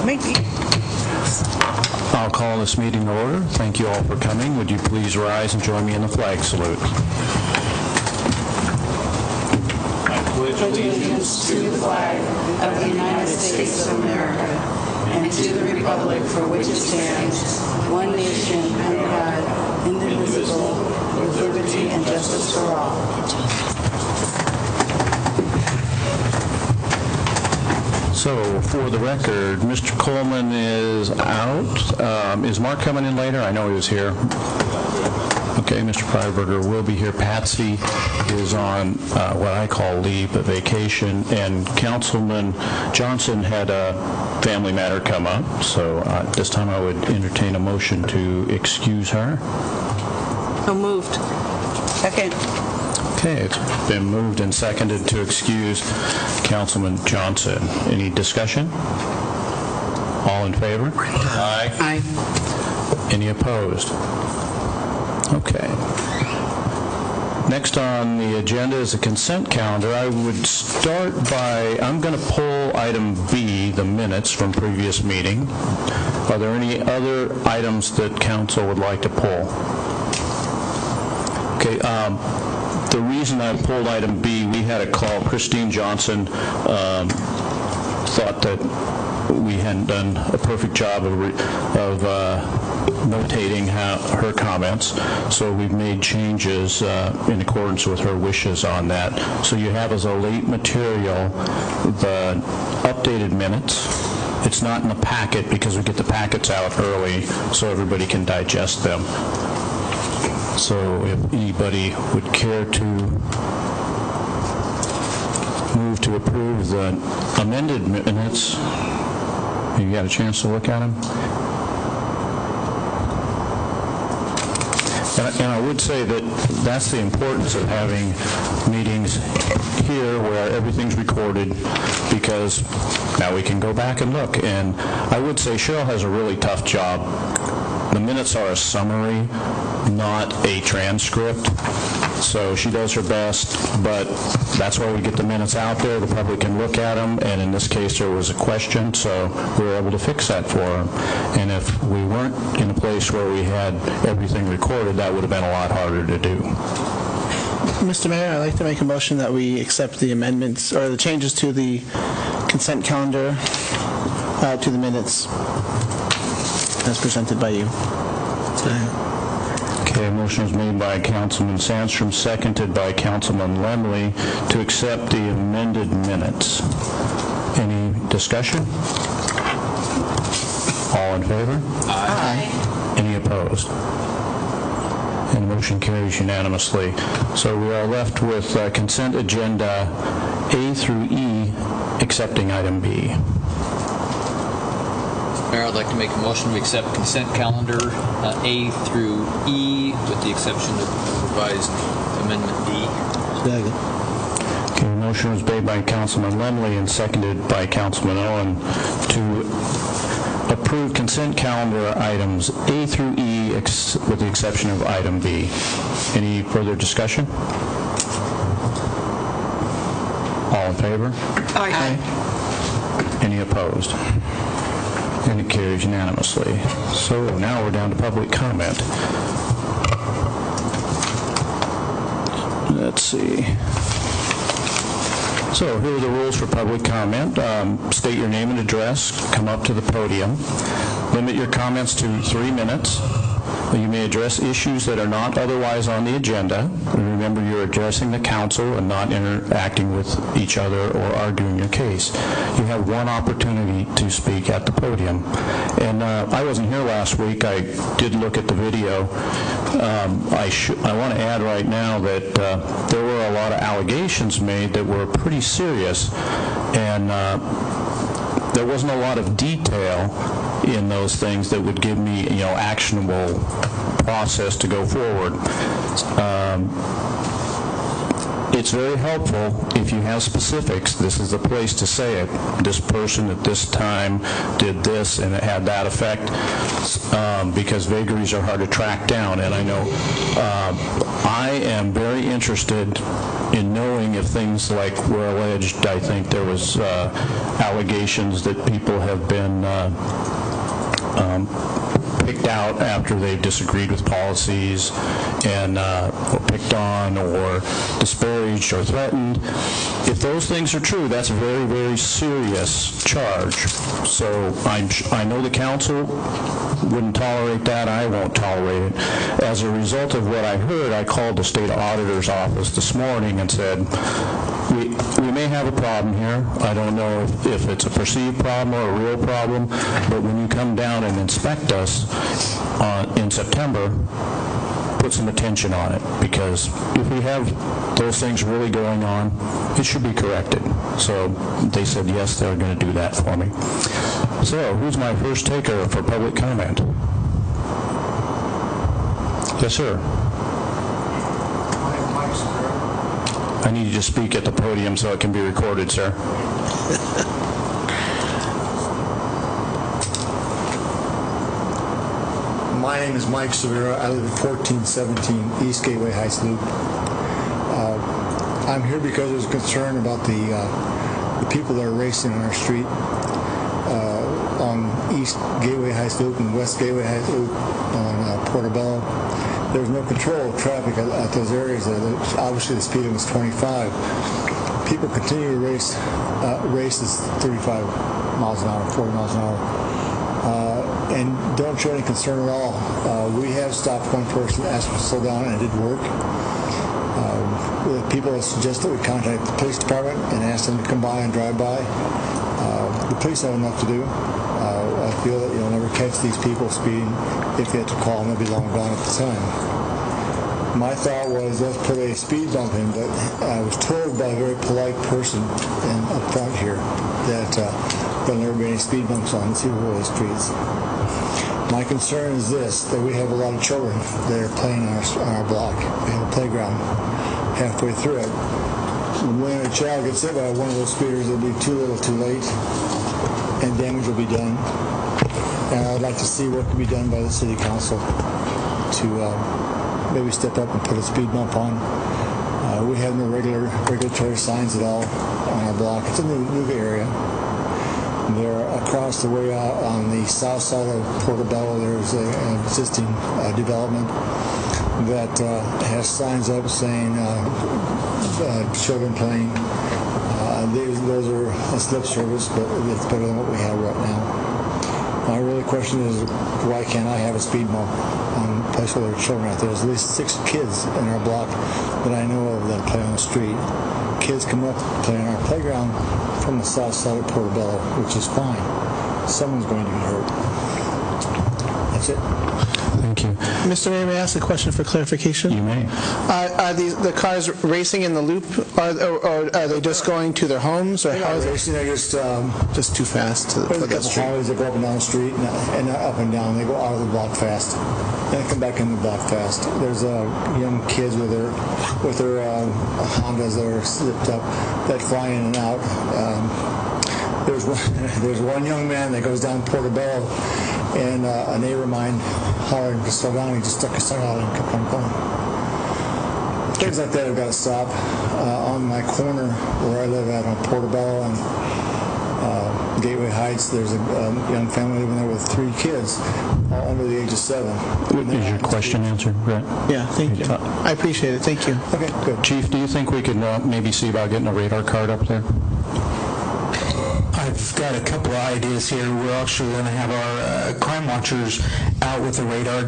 Maybe. I'll call this meeting to order. Thank you all for coming. Would you please rise and join me in the flag salute? I pledge allegiance to the flag of the United States of America and to the republic for which it stands, one nation under God, indivisible, with liberty and justice for all. So, for the record, Mr. Coleman is out. Is Mark coming in later? I know he was here. Okay, Mr. Freiberger will be here. Patsy is on what I call leave, a vacation, and Councilman Johnson had a family matter come up, so this time I would entertain a motion to excuse her. So moved. Second. Okay, it's been moved and seconded to excuse Councilman Johnson. Any discussion? All in favor? Aye. Aye. Any opposed? Okay. Next on the agenda is a consent calendar. I would start by, I'm going to pull item B, the minutes from previous meeting. Are there any other items that council would like to pull? Okay, the reason I pulled item B, we had a call. Christine Johnson thought that we hadn't done a perfect job of notating her comments, so we've made changes in accordance with her wishes on that. So you have as a late material the updated minutes. It's not in the packet because we get the packets out early so everybody can digest them. So if anybody would care to move to approve the amended minutes, you got a chance to look at them? And I would say that that's the importance of having meetings here where everything's recorded, because now we can go back and look. And I would say Cheryl has a really tough job. The minutes are a summary, not a transcript. So she does her best, but that's why we get the minutes out there. The public can look at them, and in this case there was a question, so we were able to fix that for her. And if we weren't in a place where we had everything recorded, that would have been a lot harder to do. Mr. Mayor, I'd like to make a motion that we accept the amendments or the changes to the consent calendar to the minutes as presented by you. Okay, a motion was made by Councilman Sandstrom, seconded by Councilman Lemley to accept the amended minutes. Any discussion? All in favor? Aye. Any opposed? And the motion carries unanimously. So we are left with consent agenda A through E, excepting item B. Mayor, I'd like to make a motion to accept consent calendar A through E with the exception of revised amendment D. Okay, the motion was made by Councilman Lemley and seconded by Councilman Owen to approve consent calendar items A through E with the exception of item B. Any further discussion? All in favor? Aye. Any opposed? And it carries unanimously. So now we're down to public comment. Let's see. So here are the rules for public comment. State your name and address. Come up to the podium. Limit your comments to 3 minutes. You may address issues that are not otherwise on the agenda. Remember, you're addressing the council and not interacting with each other or arguing your case. You have one opportunity to speak at the podium. And I wasn't here last week. I did look at the video. I want to add right now that there were a lot of allegations made that were pretty serious, and there wasn't a lot of detail in those things that would give me, actionable process to go forward. it's very helpful if you have specifics. This is the place to say it. This person at this time did this and it had that effect, because vagaries are hard to track down. And I know I am very interested in knowing if things like were alleged. I think there was allegations that people have been picked out after they've disagreed with policies and or picked on or disparaged or threatened. If those things are true, that's a very, very serious charge. So I know the council wouldn't tolerate that. I won't tolerate it. As a result of what I heard, I called the state auditor's office this morning and said, we may have a problem here. I don't know if it's a perceived problem or a real problem, but when you come down and inspect us in September, put some attention on it, because if we have those things really going on, it should be corrected. So they said yes, they're going to do that for me. So who's my first taker for public comment? Yes, sir. I need you to speak at the podium so it can be recorded, sir. My name is Mike Severa. I live at 1417 East Gateway Heights Loop. I'm here because there's concern about the people that are racing on our street on East Gateway Heights Loop and West Gateway Heights Loop on Portobello. There's no control of traffic at those areas. Obviously, the speed limit is 25. People continue to race races 35 miles an hour, 40 miles an hour, and don't show any concern at all. We have stopped one person, asked him to slow down, and it did work. People have suggested we contact the police department and ask them to come by and drive by. The police have enough to do. I feel that you'll never catch these people speeding. If you have to call them, they'll be long gone at the time. My thought was, let's put a speed bump in, but I was told by a very polite person up front here that there'll never be any speed bumps on the Sedro-Woolley streets. My concern is this, that we have a lot of children that are playing on our block. We have a playground halfway through it. When a child gets hit by one of those speeders, it'll be too little too late, and damage will be done. And I'd like to see what can be done by the city council to maybe step up and put a speed bump on. We have no regulatory signs at all on our block. It's a new area. They're across the way out on the south side of Portobello. There's an existing development that has signs up saying children playing. Those are a slip service, but it's better than what we have right now. My really question is, why can't I have a speed bump on a place where there are children out there? There's at least 6 kids in our block that I know of that play on the street. Kids come up, play on our playground from the south side of Portobello, which is fine. Someone's going to get hurt. That's it. Thank you. Mr. Mayor, may I ask a question for clarification? You may. Are the cars racing in the loop, or are they just going to their homes? Or They're how not is it? racing, they're Just too fast There's for a that couple street? highways that go up and down the street and up and down. They go out of the block fast. Then they come back in the block fast. There's young kids with their Hondas that are zipped up that fly in and out. There's one young man that goes down Portobello, and a neighbor of mine hollered to slow down. He just stuck his tongue out and kept on going. Things like that have got to stop. On my corner where I live at on Portobello and Gateway Heights, there's a young family living there with 3 kids, all under the age of 7. Is your question answered, Brett? Yeah, thank you. I appreciate it. Thank you. Okay, good. Chief, do you think we could maybe see about getting a radar card up there? I've got a couple of ideas here. We're actually going to have our crime watchers out with the radar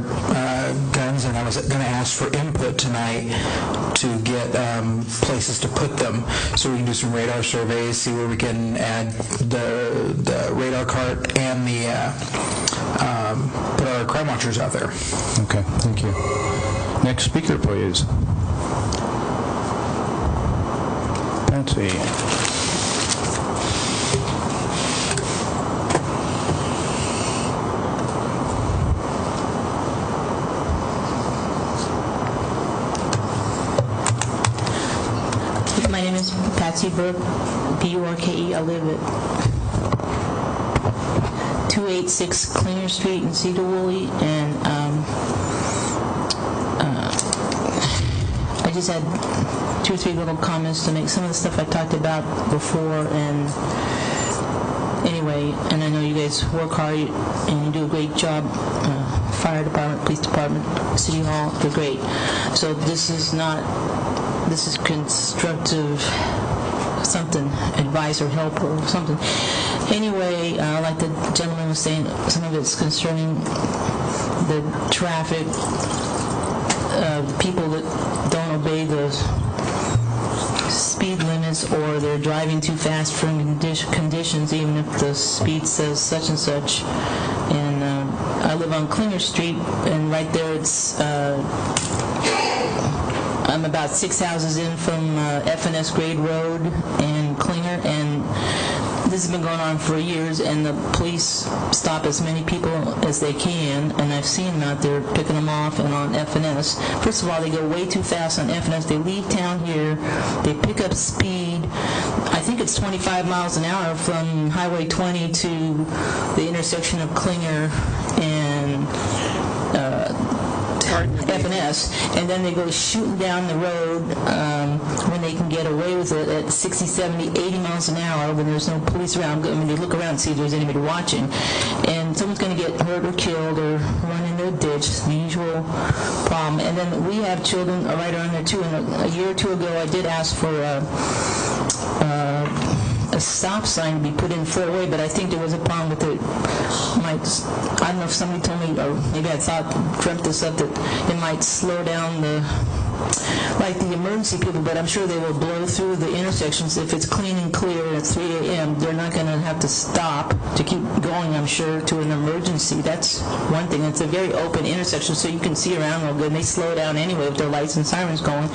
guns, and I was going to ask for input tonight to get places to put them, so we can do some radar surveys, see where we can add the radar cart and the put our crime watchers out there. Okay, thank you. Next speaker, please. Patsy. Patsy Burke, Burke. I live at 286 Klinger Street in Sedro-Woolley, and I just had 2 or 3 little comments to make. Some of the stuff I talked about before, and anyway, and I know you guys work hard and you do a great job. Fire department, police department, city hall, they're great. So this is constructive something, advice or help or something. Anyway, like the gentleman was saying, some of it's concerning the traffic, people that don't obey the speed limits, or they're driving too fast for conditions, even if the speed says such and such. And I live on Klinger Street, and right there it's I'm about 6 houses in from F&S Grade Road and Klinger, and this has been going on for years, and the police stop as many people as they can, and I've seen them out there picking them off and on F&S. First of all, they go way too fast on F&S. They leave town here, they pick up speed. I think it's 25 miles an hour from Highway 20 to the intersection of Klinger and F&S, and then they go shooting down the road when they can get away with it at 60, 70, 80 miles an hour when there's no police around. I mean, they look around and see if there's anybody watching, and someone's going to get hurt or killed or run into a ditch, the usual problem. And then we have children right around there too, and a year or two ago I did ask for a stop sign to be put in four-way, but I think there was a problem with it. I don't know if somebody told me, or maybe I dreamt this up, that it might slow down the emergency people, but I'm sure they will blow through the intersections. If it's clean and clear and it's 3 a.m., they're not going to have to stop to keep going, I'm sure, to an emergency. That's one thing. It's a very open intersection, so you can see around real good, and they slow down anyway with their lights and sirens going.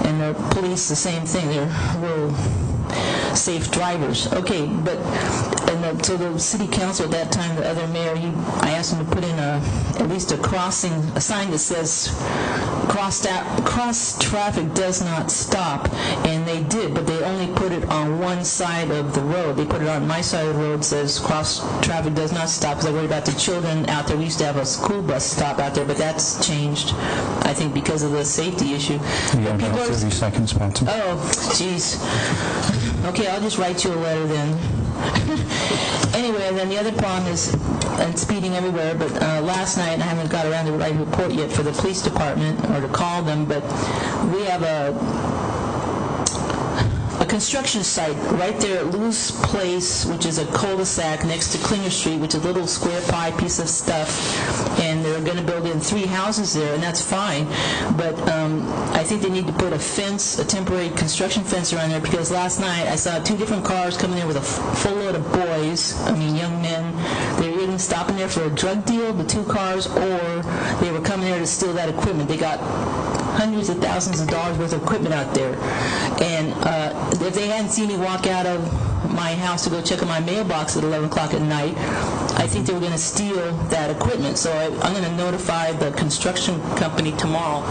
And the police, the same thing. They're real safe drivers. Okay, but so the city council at that time, the other mayor, I asked him to put in at least a sign that says cross traffic does not stop, and they did, but they only put it on one side of the road. They put it on my side of the road, says cross traffic does not stop, because I worried about the children out there. We used to have a school bus stop out there, but that's changed, I think, because of the safety issue. You have about 30 seconds, Patsy. Oh, jeez. Okay, I'll just write you a letter then. Anyway, and then the other problem is speeding everywhere, but last night, I haven't got around to write a report yet for the police department or to call them, but we have a construction site right there at Lou's Place, which is a cul-de-sac next to Klinger Street, which is a little square pie piece of stuff, and they're going to build in 3 houses there, and that's fine, but I think they need to put a fence, a temporary construction fence around there, because last night I saw 2 different cars coming there with a full load of boys, young men. They were either stopping there for a drug deal, the 2 cars, or they were coming there to steal that equipment. They got hundreds of thousands of dollars worth of equipment out there, and if they hadn't seen me walk out of my house to go check on my mailbox at 11 o'clock at night, I think they were going to steal that equipment. So I'm going to notify the construction company tomorrow.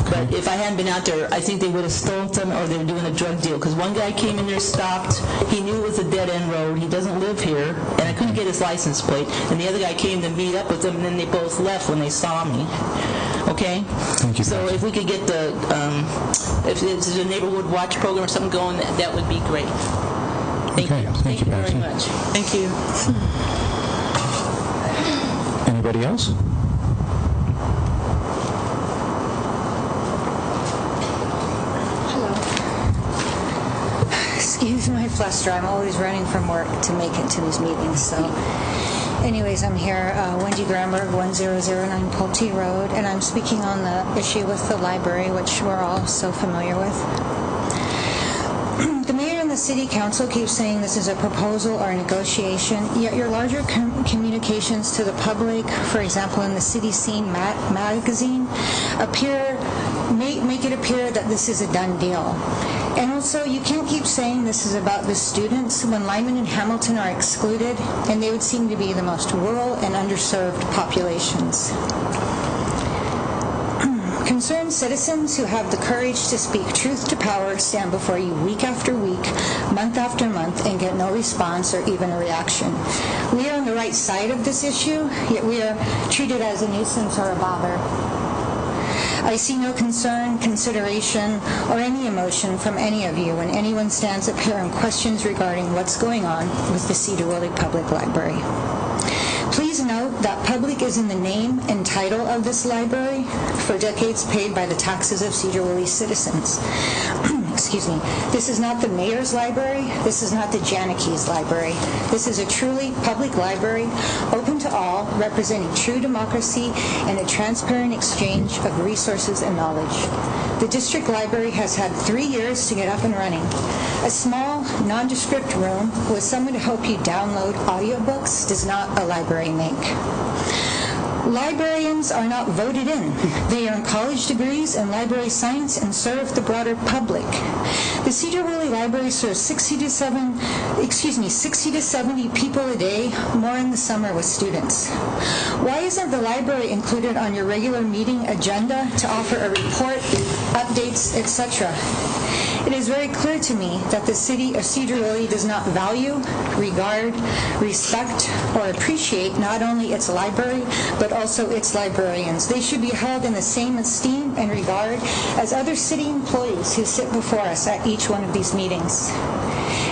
But if I hadn't been out there, I think they would have stolen some, or they were doing a drug deal. Because one guy came in there, stopped. He knew it was a dead-end road. He doesn't live here, and I couldn't get his license plate. And the other guy came to meet up with him, and then they both left when they saw me. Okay? Thank you. So if we could get the, if there's a neighborhood watch program or something going, that would be great. Thank you. Thank you very much. Thank you. Anybody else? Hello. Excuse my fluster. I'm always running from work to make it to these meetings. So, anyways, I'm here, Wendy Gramberg, 1009 Pulte Road, and I'm speaking on the issue with the library, which we're all so familiar with. The mayor and the city council keep saying this is a proposal or a negotiation, yet your larger communications to the public, for example, in the City Scene magazine, make it appear that this is a done deal. And also, you can't keep saying this is about the students when Lyman and Hamilton are excluded, and they would seem to be the most rural and underserved populations. Concerned citizens who have the courage to speak truth to power stand before you week after week, month after month, and get no response or even a reaction. We are on the right side of this issue, yet we are treated as a nuisance or a bother. I see no concern, consideration, or any emotion from any of you when anyone stands up here and questions regarding what's going on with the Sedro-Woolley Public Library. Please note that public is in the name and title of this library, for decades paid by the taxes of Sedro-Woolley citizens. Excuse me. This is not the mayor's library. This is not the Janikie's library. This is a truly public library, open to all, representing true democracy and a transparent exchange of resources and knowledge. The district library has had 3 years to get up and running. A small, nondescript room with someone to help you download audiobooks does not a library make. Librarians are not voted in. They earn college degrees in library science and serve the broader public. The Sedro-Woolley Library serves 60 to 70 people a day, more in the summer with students. Why isn't the library included on your regular meeting agenda to offer a report, updates, etc.? It is very clear to me that the city of Sedro-Woolley does not value, regard, respect, or appreciate not only its library, but also its librarians. They should be held in the same esteem and regard as other city employees who sit before us at each one of these meetings.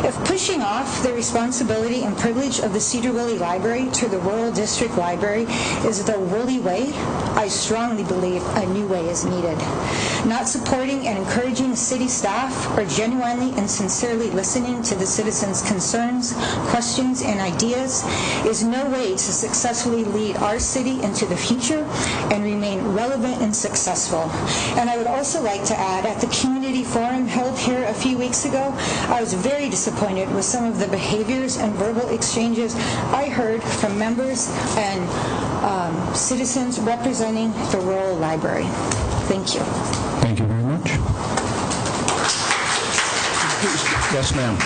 If pushing off the responsibility and privilege of the Sedro-Woolley Library to the Rural District Library is the Woolley way, I strongly believe a new way is needed. Not supporting and encouraging city staff or genuinely and sincerely listening to the citizens' concerns, questions, and ideas is no way to successfully lead our city into the future and remain relevant and successful. And I would also like to add, at the community forum held here a few weeks ago, I was very disappointed with some of the behaviors and verbal exchanges I heard from members and citizens representing the rural library. Thank you. Thank you very much. Yes, ma'am.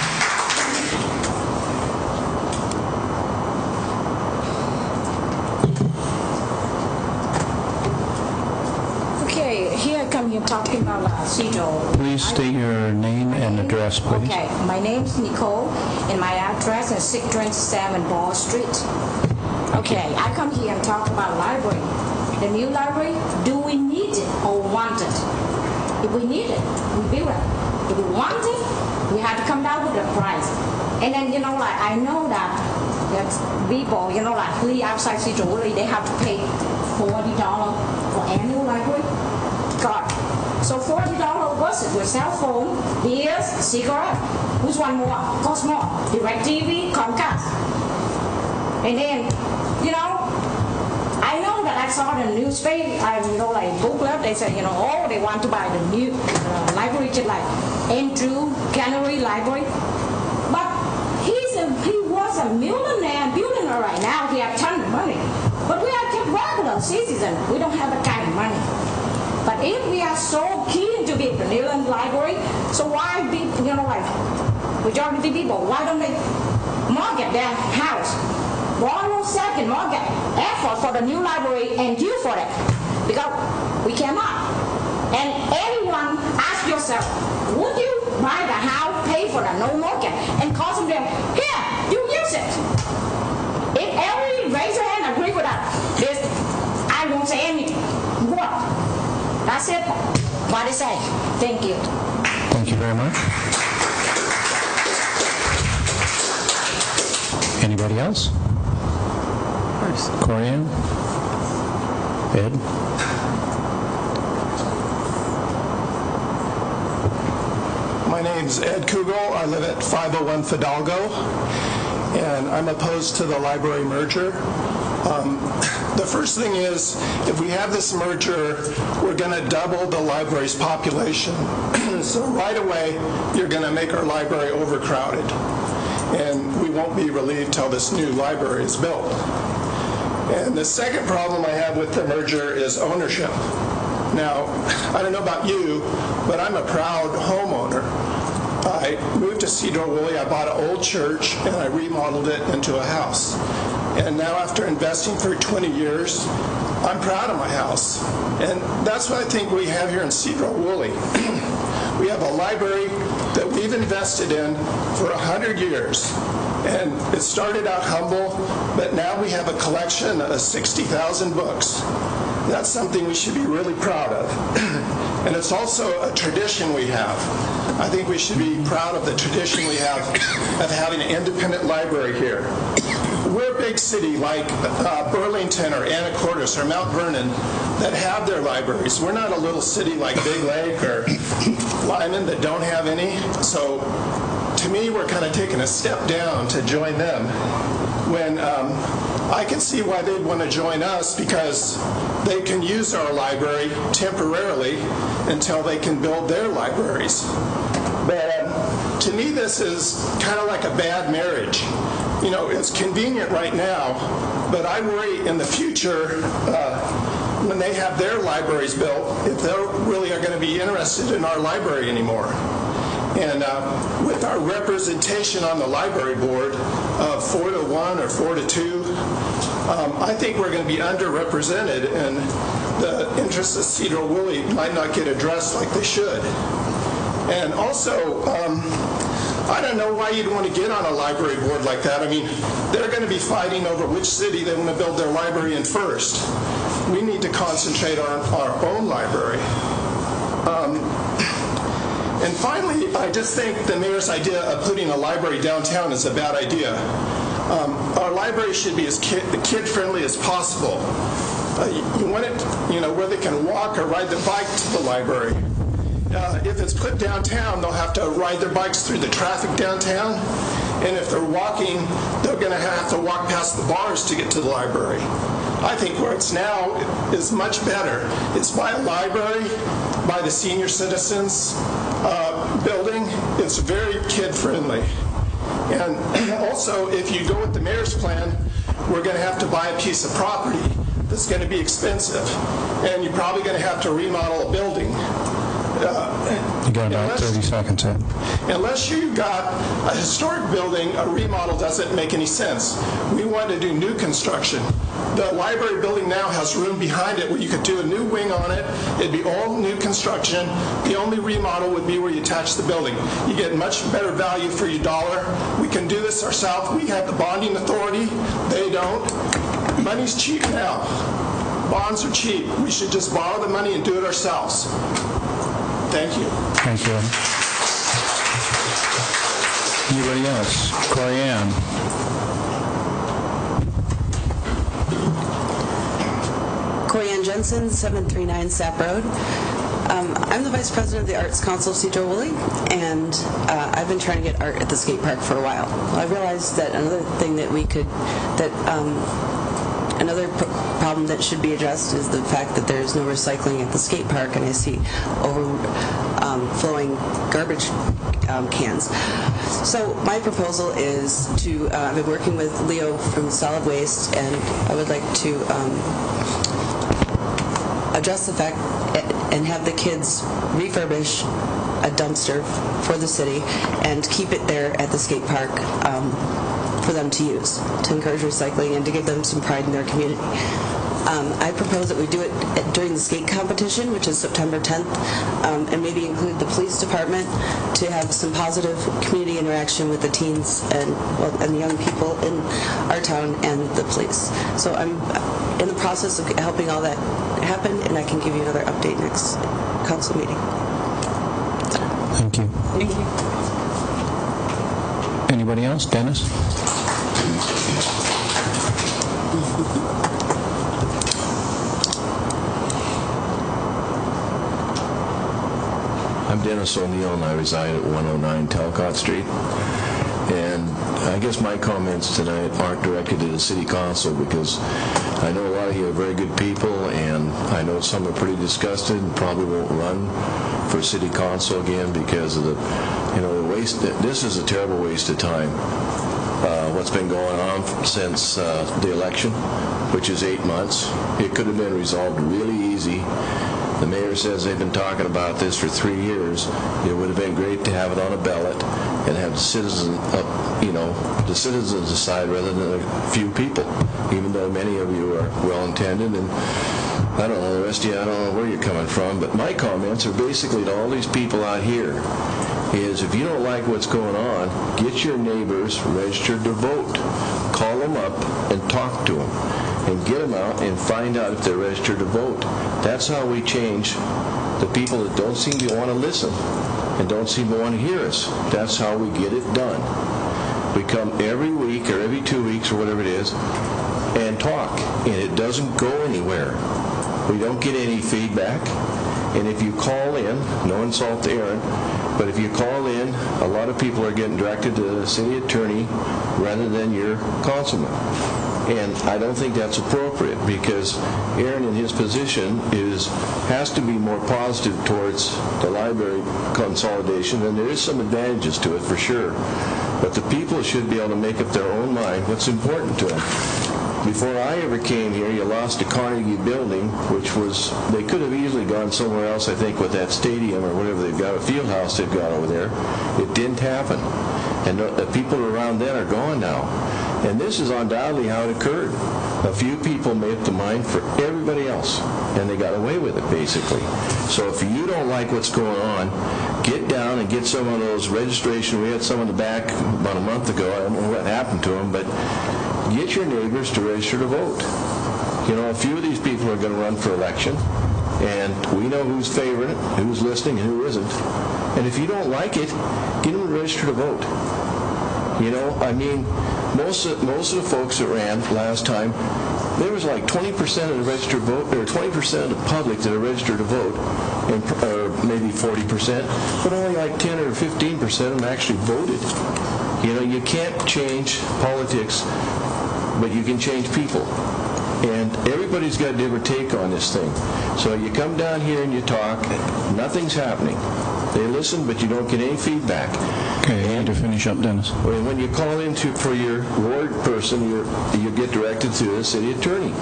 Okay, here I come here talking about Sedro. Please state your name and address, please. Okay, my name's Nicole, and my address is 627 Ball Street. Okay, I come here and talk about library. The new library, do we need it or want it? If we need it, we build it. If we want it, we have to come down with the price. And then, like, I know that people, like, live outside Sedro-Woolley, they have to pay $40 for annual library card. So $40 was it with cell phone, beers, cigarette. Which one more? Cost more. DirecTV, Comcast. And then, I know that I saw the newspaper, like booklet, they said, they want to buy the new library, just like Andrew Cannery Library. But he was a billionaire right now. He has tons of money. But we are just regular citizens. We don't have that kind of money. But if we are so keen to build the new library, so why be, like majority of people, why don't they mortgage their house? Borrow second mortgage effort for the new library and due for it, because we cannot. And everyone ask yourself, would you buy the house, pay for the no mortgage, and cost them, here, you use it. If every raise your hand and agree with that, this, I won't say anything. What? That's it. What I say. Thank you. Thank you very much. Anybody else? Corianne? Ed? My name's Ed Kugel. I live at 501 Fidalgo, and I'm opposed to the library merger. The first thing is, if we have this merger, we're going to double the library's population. So right away, you're going to make our library overcrowded, and we won't be relieved till this new library is built. And the second problem I have with the merger is ownership. Now, I don't know about you, but I'm a proud homeowner. I moved to Sedro-Woolley, I bought an old church, and I remodeled it into a house. And now after investing for 20 years, I'm proud of my house. And that's what I think we have here in Sedro-Woolley. We have a library that we've invested in for 100 years. And it started out humble, but now we have a collection of 60,000 books. That's something we should be really proud of. And it's also a tradition we have. I think we should be proud of the tradition we have of having an independent library here. We're a big city like Burlington or Anacortes or Mount Vernon that have their libraries. We're not a little city like Big Lake or Lyman that don't have any. So to me, we're kind of taking a step down to join them when I can see why they'd want to join us, because they can use our library temporarily until they can build their libraries. But to me, this is kind of like a bad marriage. You know, it's convenient right now, but I worry in the future when they have their libraries built, if they really are going to be interested in our library anymore. And with our representation on the library board of 4-1 or 4-2, I think we're going to be underrepresented, and the interests of Sedro-Woolley might not get addressed like they should. And also, I don't know why you'd want to get on a library board like that. I mean, they're going to be fighting over which city they want to build their library in first. We need to concentrate on our own library. And finally, I just think the mayor's idea of putting a library downtown is a bad idea. Our library should be as kid-friendly as possible. You want it, where they can walk or ride their bike to the library. If it's put downtown, they'll have to ride their bikes through the traffic downtown. And if they're walking, they're going to have to walk past the bars to get to the library. I think where it's now is much better. It's by a library, by the senior citizens building. It's very kid-friendly. And also, if you go with the mayor's plan, we're going to have to buy a piece of property that's going to be expensive. And you're probably going to have to remodel a building. You got about 30 seconds in. Unless you got a historic building, a remodel doesn't make any sense. We want to do new construction. The library building now has room behind it where you could do a new wing on it. It'd be all new construction. The only remodel would be where you attach the building. You get much better value for your dollar. We can do this ourselves. We have the bonding authority. They don't. Money's cheap now. Bonds are cheap. We should just borrow the money and do it ourselves. Thank you. Thank you. Anybody else? Corianne. Corianne Jensen, 739 Sap Road. I'm the Vice President of the Arts Council of Sedro-Woolley, and I've been trying to get art at the skate park for a while. I realized that another thing that another problem that should be addressed is the fact that there's no recycling at the skate park, and I see overflowing garbage cans. So my proposal is to, I've been working with Leo from Solid Waste, and I would like to address the fact and have the kids refurbish a dumpster for the city and keep it there at the skate park for them to use, to encourage recycling and to give them some pride in their community. I propose that we do it during the skate competition, which is September 10th, and maybe include the police department to have some positive community interaction with the teens and the young people in our town and the police. So I'm in the process of helping all that happen, and I can give you another update next council meeting. Thank you. Thank you. Anybody else? Dennis? I'm Dennis O'Neill, and I reside at 109 Talcott Street. And I guess my comments tonight aren't directed to the City Council, because I know a lot of you are very good people, and I know some are pretty disgusted and probably won't run for City Council again because of the waste. This is a terrible waste of time. What's been going on since the election, which is 8 months. It could have been resolved really easy The mayor says they've been talking about this for 3 years. It would have been great to have it on a ballot and have the citizens the citizens decide rather than a few people, even though many of you are well-intended. And I don't know, the rest of you, I don't know where you're coming from, but my comments are basically to all these people out here is if you don't like what's going on, get your neighbors registered to vote. Call them up and talk to them and get them out and find out if they're registered to vote. That's how we change the people that don't seem to want to listen and don't seem to want to hear us. That's how we get it done. We come every week or every 2 weeks or whatever it is and talk, and it doesn't go anywhere. We don't get any feedback, and if you call in, no insult to Aaron, but if you call in, a lot of people are getting directed to the city attorney rather than your councilman. And I don't think that's appropriate because Aaron in his position has to be more positive towards the library consolidation, and there is some advantages to it for sure. But the people should be able to make up their own mind what's important to them. Before I ever came here, you lost the Carnegie building, which was, they could have easily gone somewhere else, I think, with that stadium or whatever they've got, a field house they've got over there. It didn't happen. And the people around then are gone now. And this is undoubtedly how it occurred. A few people made up the mind for everybody else, and they got away with it, basically. So if you don't like what's going on, get down and get some of those registration. We had some in the back about a month ago. I don't know what happened to them, but get your neighbors to register to vote. You know, a few of these people are going to run for election, and we know who's favoring it, who's listening, and who isn't. And if you don't like it, get them to register to vote. You know, I mean, most of the folks that ran last time, there was like 20% of the registered vote, or 20% of the public that are registered to vote, or maybe 40%, but only like 10 or 15% of them actually voted. You know, you can't change politics, but you can change people. And everybody's got a different take on this thing. So you come down here and you talk, nothing's happening. They listen, but you don't get any feedback. Okay, you need to finish up, Dennis. When you call in for your ward person, you get directed to the city attorney.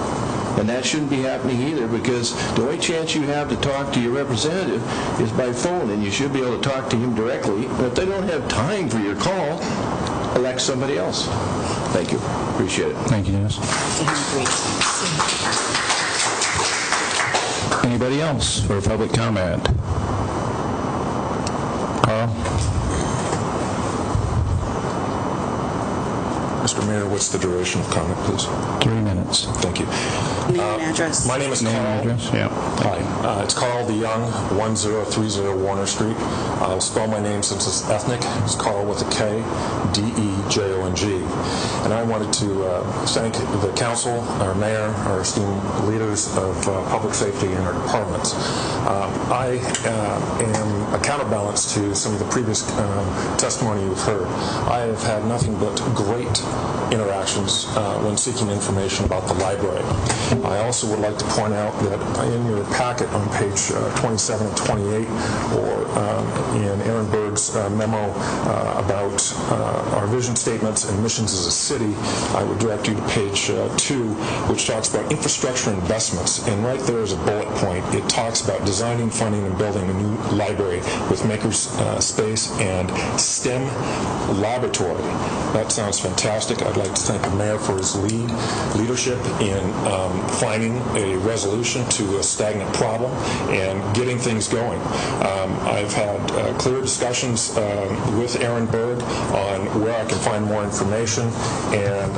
And that shouldn't be happening either, because the only chance you have to talk to your representative is by phone, and you should be able to talk to him directly. And if they don't have time for your call, elect somebody else. Thank you. Appreciate it. Thank you, Dennis. Anybody else for a public comment? Carl? Mr. Mayor, what's the duration of comment, please? 3 minutes. Thank you. Name and address. My name is Carl. Name and address? Yeah. Hi. It's Carl DeYoung, 1030 Warner Street. I'll spell my name since it's ethnic. It's Carl with a K, D-E-J-O-N-G. And I wanted to thank the council, our mayor, our esteemed leaders of public safety in our departments. I am a counterbalance to some of the previous testimony you've heard. I have had nothing but great interactions when seeking information about the library. I also would like to point out that in your packet on page 27 and 28, or in Aaron Berg's memo about our vision statements and missions as a city, I would direct you to page 2, which talks about infrastructure investments. And right there is a bullet point. It talks about designing, funding, and building a new library with makers space and STEM laboratory. That sounds fantastic. I'd like to thank the mayor for his leadership in finding a resolution to a stagnant problem and getting things going. I've had clear discussions with Aaron Berg on where I can find more information, and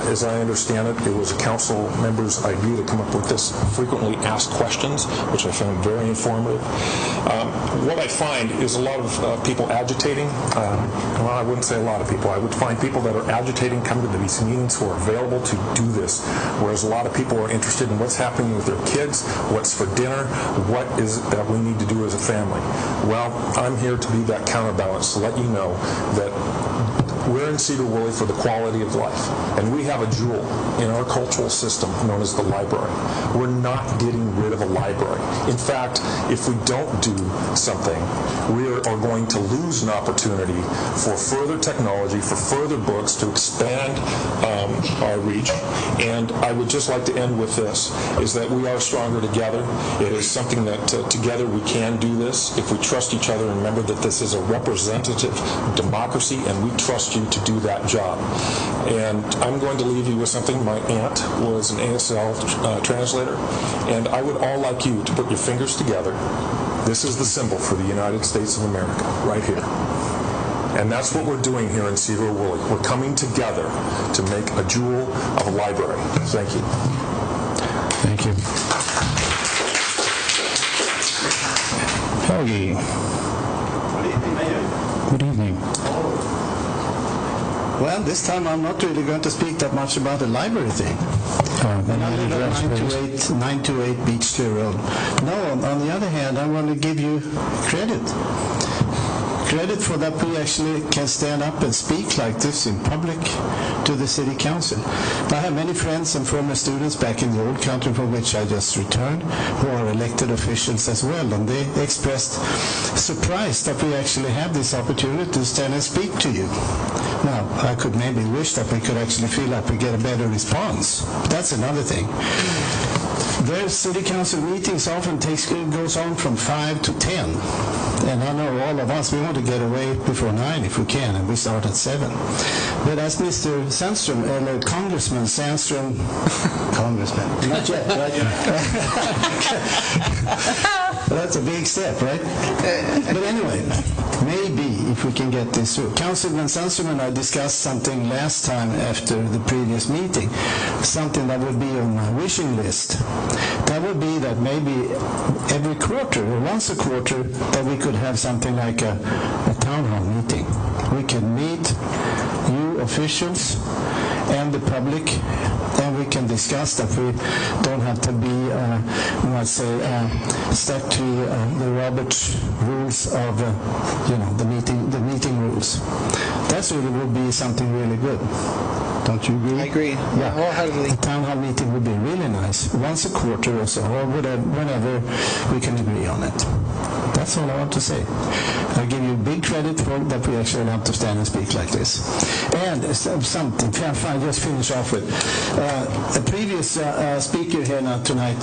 as I understand it, it was a council member's idea to come up with this frequently asked questions, which I found very informative. What I find is a lot of people agitating. Well, I wouldn't say a lot of people. I would find people that are agitating come to these meetings who are available to do this, whereas a lot of people are interested in what's happening with their kids, what's for dinner, what is it that we need to do as a family. Well, I'm here to be that counterbalance to let you know that We're in Sedro-Woolley for the quality of life, and we have a jewel in our cultural system known as the library. We're not getting rid of a library. In fact, if we don't do something, we are going to lose an opportunity for further technology, for further books, to expand our reach. And I would just like to end with this, is that we are stronger together. It is something that together we can do this if we trust each other and remember that this is a representative democracy and we trust you to do that job. And I'm going to leave you with something. My aunt was an ASL translator, and I would all like you to put your fingers together. This is the symbol for the United States of America, right here. And that's what we're doing here in Sedro-Woolley. We're coming together to make a jewel of a library. Thank you. Thank you. Helgi. Good evening, Mayor. Good evening. Well, this time I'm not really going to speak that much about the library thing. And I live at 928 Beach Clear Road. No, on the other hand, I want to give you credit. Credit for that we actually can stand up and speak like this in public to the city council. I have many friends and former students back in the old country from which I just returned who are elected officials as well, and they expressed surprise that we actually have this opportunity to stand and speak to you. Now, I could maybe wish that we could actually feel like we get a better response. But that's another thing. Their city council meetings often goes on from 5 to 10. And I know all of us, we want to get away before 9 if we can, and we start at 7. But as Mr. Sandström, Congressman Sandström, Congressman, not yet, right? That's a big step, right? But anyway, maybe if we can get this through. Councilman Sandström and I discussed something last time after the previous meeting, something that would be on my wishing list. That would be that maybe every quarter, or once a quarter, that we could have something like a town hall meeting. We can meet you officials and the public, and we can discuss that. We don't have to be, let's say, stuck to the Robert's rules of, the meeting rules. That really would be something really good. Don't you agree? I agree. Yeah. Wholeheartedly. A town hall meeting would be really nice, once a quarter or so, or whenever we can agree on it. That's all I want to say. I give you big credit for that we actually have to stand and speak like this. And something, I'll just finish off with. A previous speaker here now tonight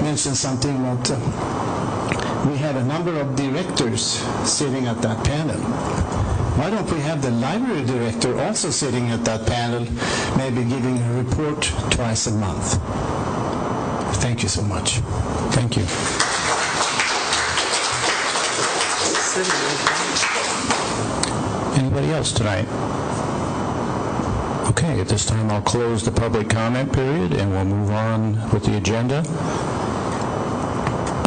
mentioned something about we have a number of directors sitting at that panel. Why don't we have the library director also sitting at that panel, maybe giving a report twice a month? Thank you so much. Thank you. Anybody else tonight? Okay, at this time I'll close the public comment period and we'll move on with the agenda.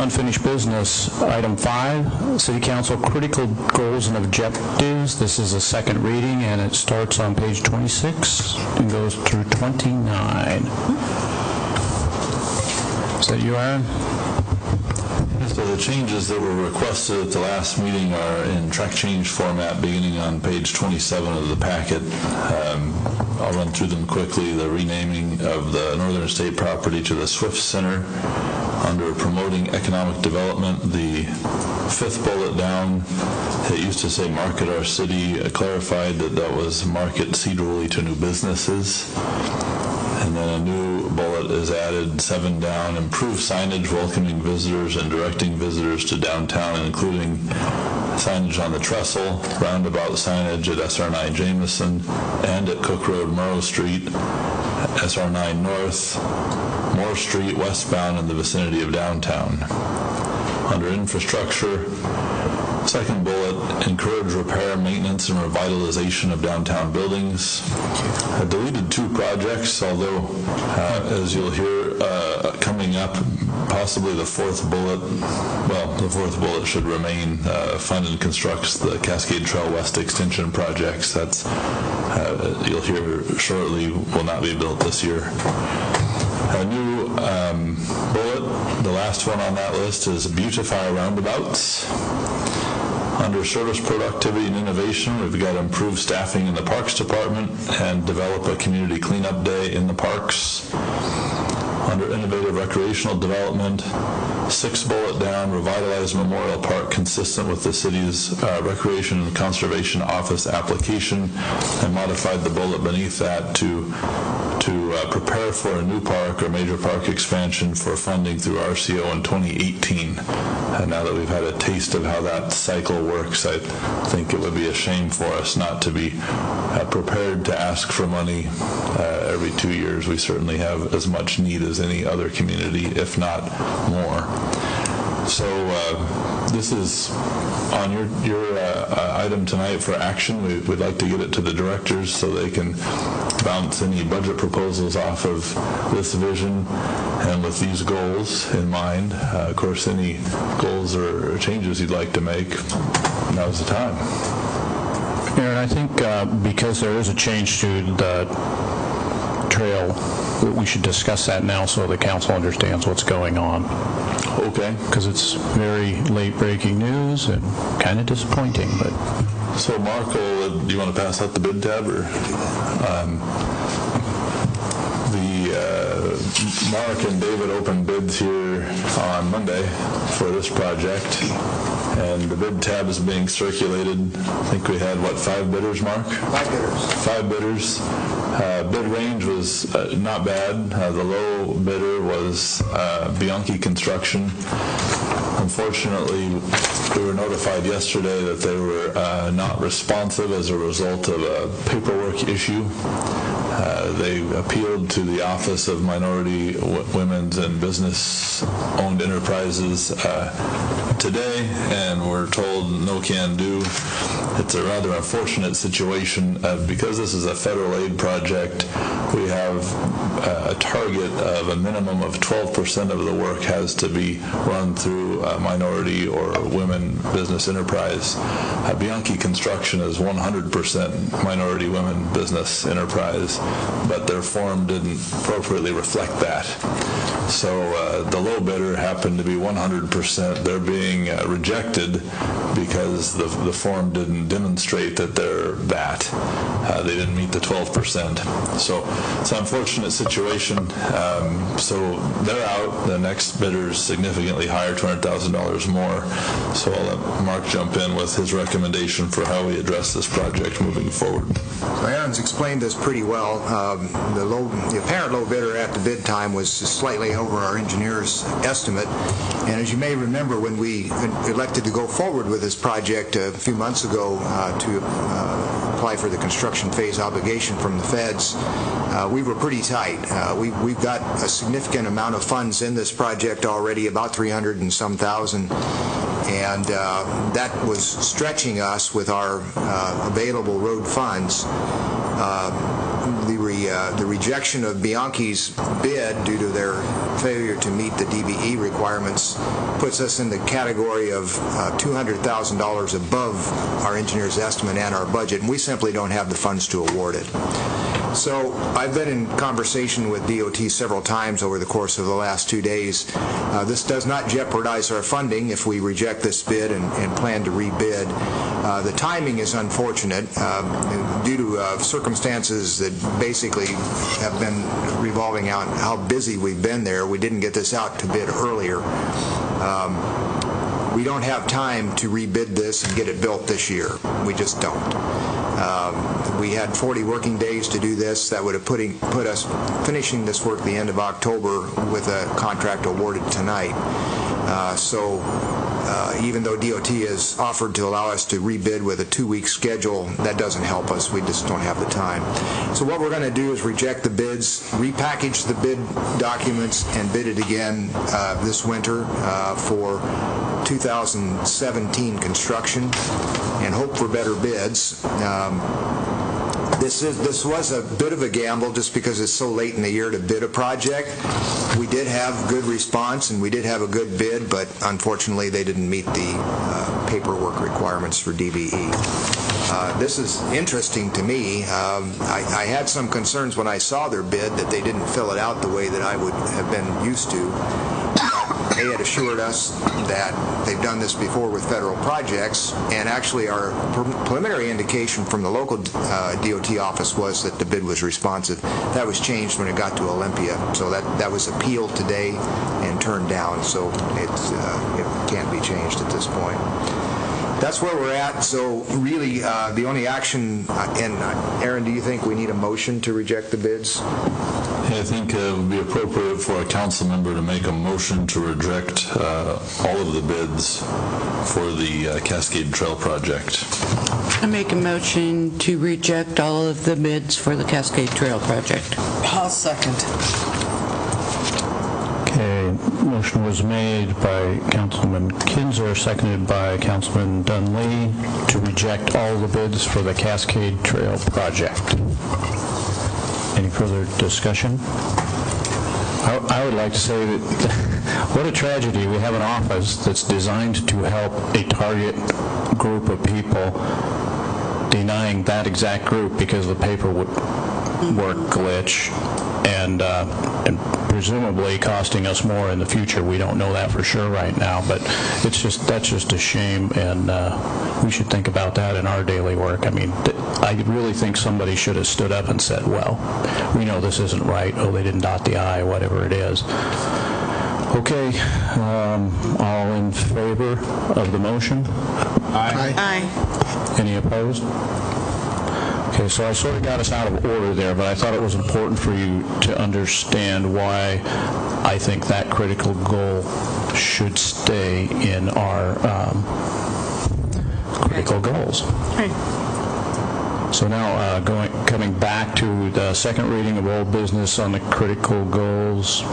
Unfinished business, item 5, City Council critical goals and objectives. This is a second reading and it starts on page 26 and goes through 29. Is that you, Aaron? So the changes that were requested at the last meeting are in track change format beginning on page 27 of the packet. I'll run through them quickly. The renaming of the Northern State property to the Swift Center. Under promoting economic development, the 5th bullet down, it used to say market our city, clarified that was market Sedro-Woolley to new businesses. And then a new bullet is added, 7 down, improve signage welcoming visitors and directing visitors to downtown, including signage on the trestle, roundabout signage at SR9 Jameson and at Cook Road, Morrow Street, SR9 North, Moore Street westbound in the vicinity of downtown. Under infrastructure, second bullet, encourage repair, maintenance, and revitalization of downtown buildings. I deleted 2 projects, although, as you'll hear coming up, possibly the 4th bullet, well, the 4th bullet should remain, fund and constructs the Cascade Trail West Extension projects. That's, you'll hear shortly, will not be built this year. A new bullet, the last one on that list, is beautify roundabouts. Under service productivity and innovation, we've got to improve staffing in the Parks Department and develop a community cleanup day in the parks. Under innovative recreational development, 6th bullet down, revitalize Memorial Park consistent with the city's Recreation and Conservation Office application, and modified the bullet beneath that to prepare for a new park or major park expansion for funding through RCO in 2018. And now that we've had a taste of how that cycle works, I think it would be a shame for us not to be prepared to ask for money every 2 years. We certainly have as much need as any other community, if not more. So this is on your item tonight for action. We'd like to get it to the directors so they can bounce any budget proposals off of this vision and with these goals in mind. Of course, any goals or changes you'd like to make, now's the time. Aaron, I think because there is a change to the trail, we should discuss that now so the council understands what's going on. Okay. Because it's very late breaking news and kind of disappointing. But so, Mark, do you want to pass out the bid tab, or Mark and David opened bids here on Monday for this project, and the bid tab is being circulated. I think we had, 5 bidders, Mark? 5 bidders. 5 bidders. Bid range was not bad. The low bidder was Bianchi Construction. Unfortunately, we were notified yesterday that they were not responsive as a result of a paperwork issue. They appealed to the Office of Minority, Women's, and Business-Owned Enterprises today, and we're told no can do. It's a rather unfortunate situation. Because this is a federal aid project, we have a target of a minimum of 12% of the work has to be run through a minority or women business enterprise. Bianchi Construction is 100% minority women business enterprise, but their form didn't appropriately reflect that. So the low bidder happened to be 100%. They're being rejected because the form didn't demonstrate that they're that. They didn't meet the 12%. So it's an unfortunate situation. So they're out. The next bidder is significantly higher, $200,000 more. So I'll let Mark jump in with his recommendation for how we address this project moving forward. So Aaron's explained this pretty well. The apparent low bidder at the bid time was slightly over our engineer's estimate. And as you may remember, when we elected to go forward with this project a few months ago to apply for the construction phase obligation from the feds, we were pretty tight. We've got a significant amount of funds in this project already, about 300 and some thousand, and that was stretching us with our available road funds. The rejection of Bianchi's bid due to their failure to meet the DBE requirements puts us in the category of $200,000 above our engineer's estimate and our budget, and we simply don't have the funds to award it. So I've been in conversation with DOT several times over the course of the last 2 days. This does not jeopardize our funding if we reject this bid and plan to rebid. The timing is unfortunate due to circumstances that basically have been revolving out how busy we've been there. We didn't get this out to bid earlier. We don't have time to rebid this and get it built this year. We just don't. We had 40 working days to do this. That would have put us finishing this work the end of October with a contract awarded tonight. Even though DOT has offered to allow us to rebid with a 2-week schedule, that doesn't help us. We just don't have the time. So what we're going to do is reject the bids, repackage the bid documents, and bid it again this winter for 2017 construction, and hope for better bids. This was a bit of a gamble just because it's so late in the year to bid a project. We did have good response and we did have a good bid, but unfortunately they didn't meet the paperwork requirements for DBE. This is interesting to me. I had some concerns when I saw their bid that they didn't fill it out the way that I would have been used to. they had assured us that they've done this before with federal projects, and actually our preliminary indication from the local DOT office was that the bid was responsive. That was changed when it got to Olympia, so that was appealed today and turned down, so it can't be changed at this point. That's where we're at. So really, the only action, and Aaron, do you think we need a motion to reject the bids? Yeah, I think it would be appropriate for a council member to make a motion to reject all of the bids for the Cascade Trail project. I make a motion to reject all of the bids for the Cascade Trail project. I'll second. Okay, motion was made by Councilman Kinzer, seconded by Councilman Dunley to reject all the bids for the Cascade Trail project. Any further discussion? I would like to say that what a tragedy. We have an office that's designed to help a target group of people, denying that exact group because the paperwork glitch, and presumably costing us more in the future. We don't know that for sure right now, but that's just a shame, and we should think about that in our daily work. I mean, I really think somebody should have stood up and said, well, we know this isn't right. Oh, they didn't dot the I, whatever it is. Okay, all in favor of the motion? Aye. Aye. Any opposed? Okay, so I sort of got us out of order there, but I thought it was important for you to understand why I think that critical goal should stay in our critical goals. Okay. So now, coming back to the second reading of old business on the critical goals,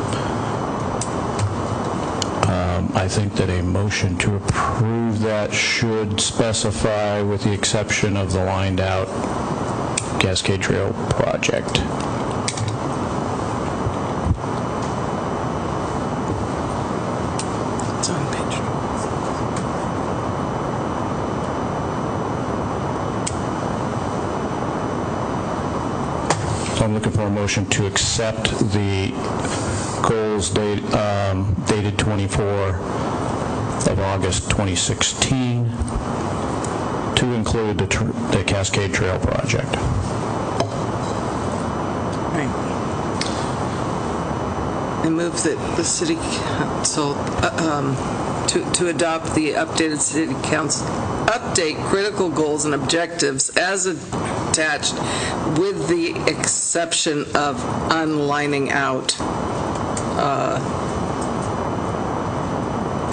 I think that a motion to approve that should specify, with the exception of the lined out Cascade Trail project. It's on page. So I'm looking for a motion to accept the goals dated 24 of August 2016 to include the Cascade Trail project. Right. I move that the City Council to adopt the updated City Council update critical goals and objectives as attached, with the exception of unlining out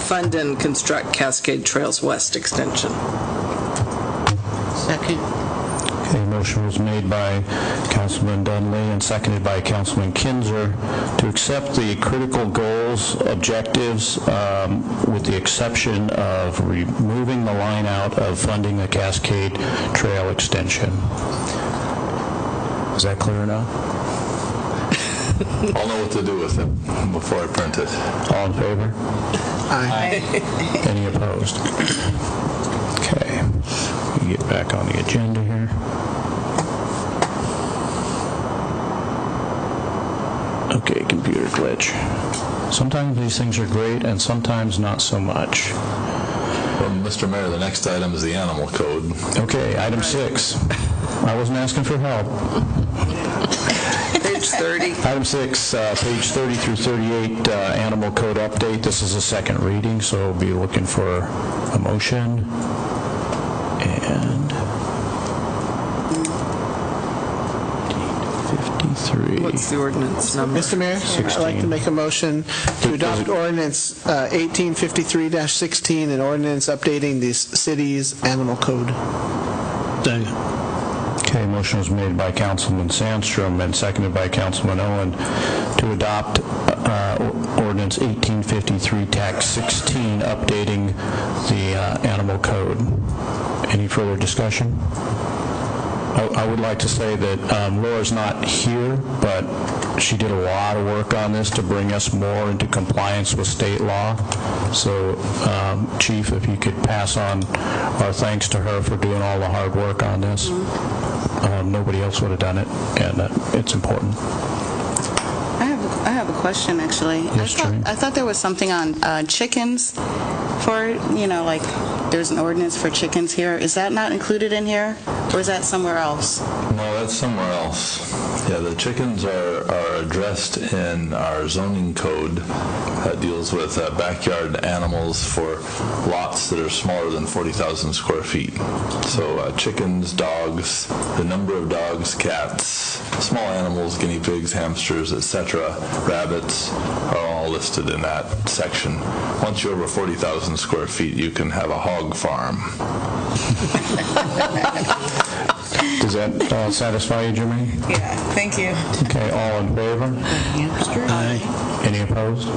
fund and construct Cascade Trails West extension. Second. Okay, motion was made by Councilman Dunley and seconded by Councilman Kinzer to accept the critical goals, objectives, with the exception of removing the line out of funding the Cascade Trail extension. Is that clear enough? I'll know what to do with it before I print it. All in favor? Aye. Any opposed? Okay. We get back on the agenda here. Okay, computer glitch. Sometimes these things are great and sometimes not so much. Well, Mr. Mayor, the next item is the animal code. Okay, item 6. I wasn't asking for help. Page 30. Item 6, page 30 through 38, animal code update. This is a second reading, so we'll be looking for a motion. And 53. What's the ordinance number? Mr. Mayor, I'd like to make a motion to adopt ordinance 1853-16, an ordinance updating the city's animal code. Okay, motion was made by Councilman Sandstrom and seconded by Councilman Owen to adopt ordinance 1853 tax 16, updating the animal code. Any further discussion? I would like to say that Laura's not here, but she did a lot of work on this to bring us more into compliance with state law. So, Chief, if you could pass on our thanks to her for doing all the hard work on this. Nobody else would have done it, and it's important. I have I have a question, actually. Yes, I thought there was something on chickens for, like there's an ordinance for chickens here. Is that not included in here, or is that somewhere else? No, that's somewhere else. Yeah, the chickens are addressed in our zoning code that deals with backyard animals for lots that are smaller than 40,000 square feet. So chickens, dogs, the number of dogs, cats, small animals, guinea pigs, hamsters, etc., rabbits are all listed in that section. Once you're over 40,000 square feet, you can have a hog farm. Does that satisfy you, Jimmy? Yeah, thank you. Okay, all in favor? Aye. Any opposed?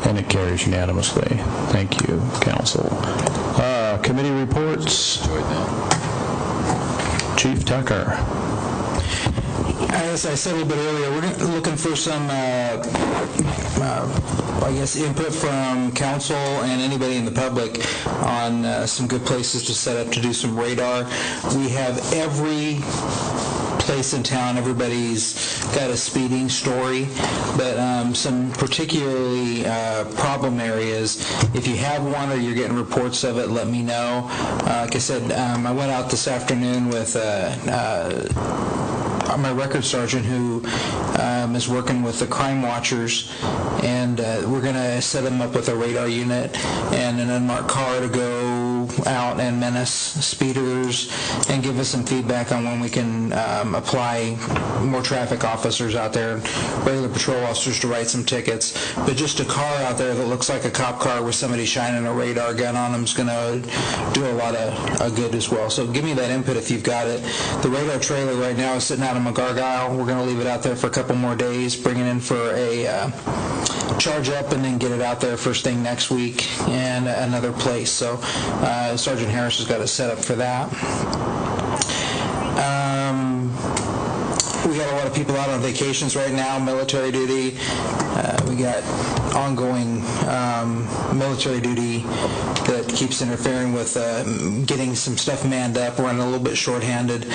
And it carries unanimously. Thank you, council. Committee reports. Chief Tucker. As I said a little bit earlier, we're looking for some, input from council and anybody in the public on some good places to set up to do some radar. We have every place in town, everybody's got a speeding story, but some particularly problem areas, if you have one or you're getting reports of it, let me know. Like I said, I went out this afternoon with my record sergeant who is working with the crime watchers, and we're going to set them up with a radar unit and an unmarked car to go out and menace speeders and give us some feedback on when we can apply more traffic officers out there, regular patrol officers to write some tickets. But just a car out there that looks like a cop car with somebody shining a radar gun on them is going to do a lot of good as well. So give me that input if you've got it. The radar trailer right now is sitting out in McGargyle. We're going to leave it out there for a couple more days, bring it in for a charge up, and then get it out there first thing next week and another place. So Sergeant Harris has got it set up for that. We got a lot of people out on vacations right now, military duty. We got ongoing military duty that keeps interfering with getting some stuff manned up. We're running a little bit short-handed,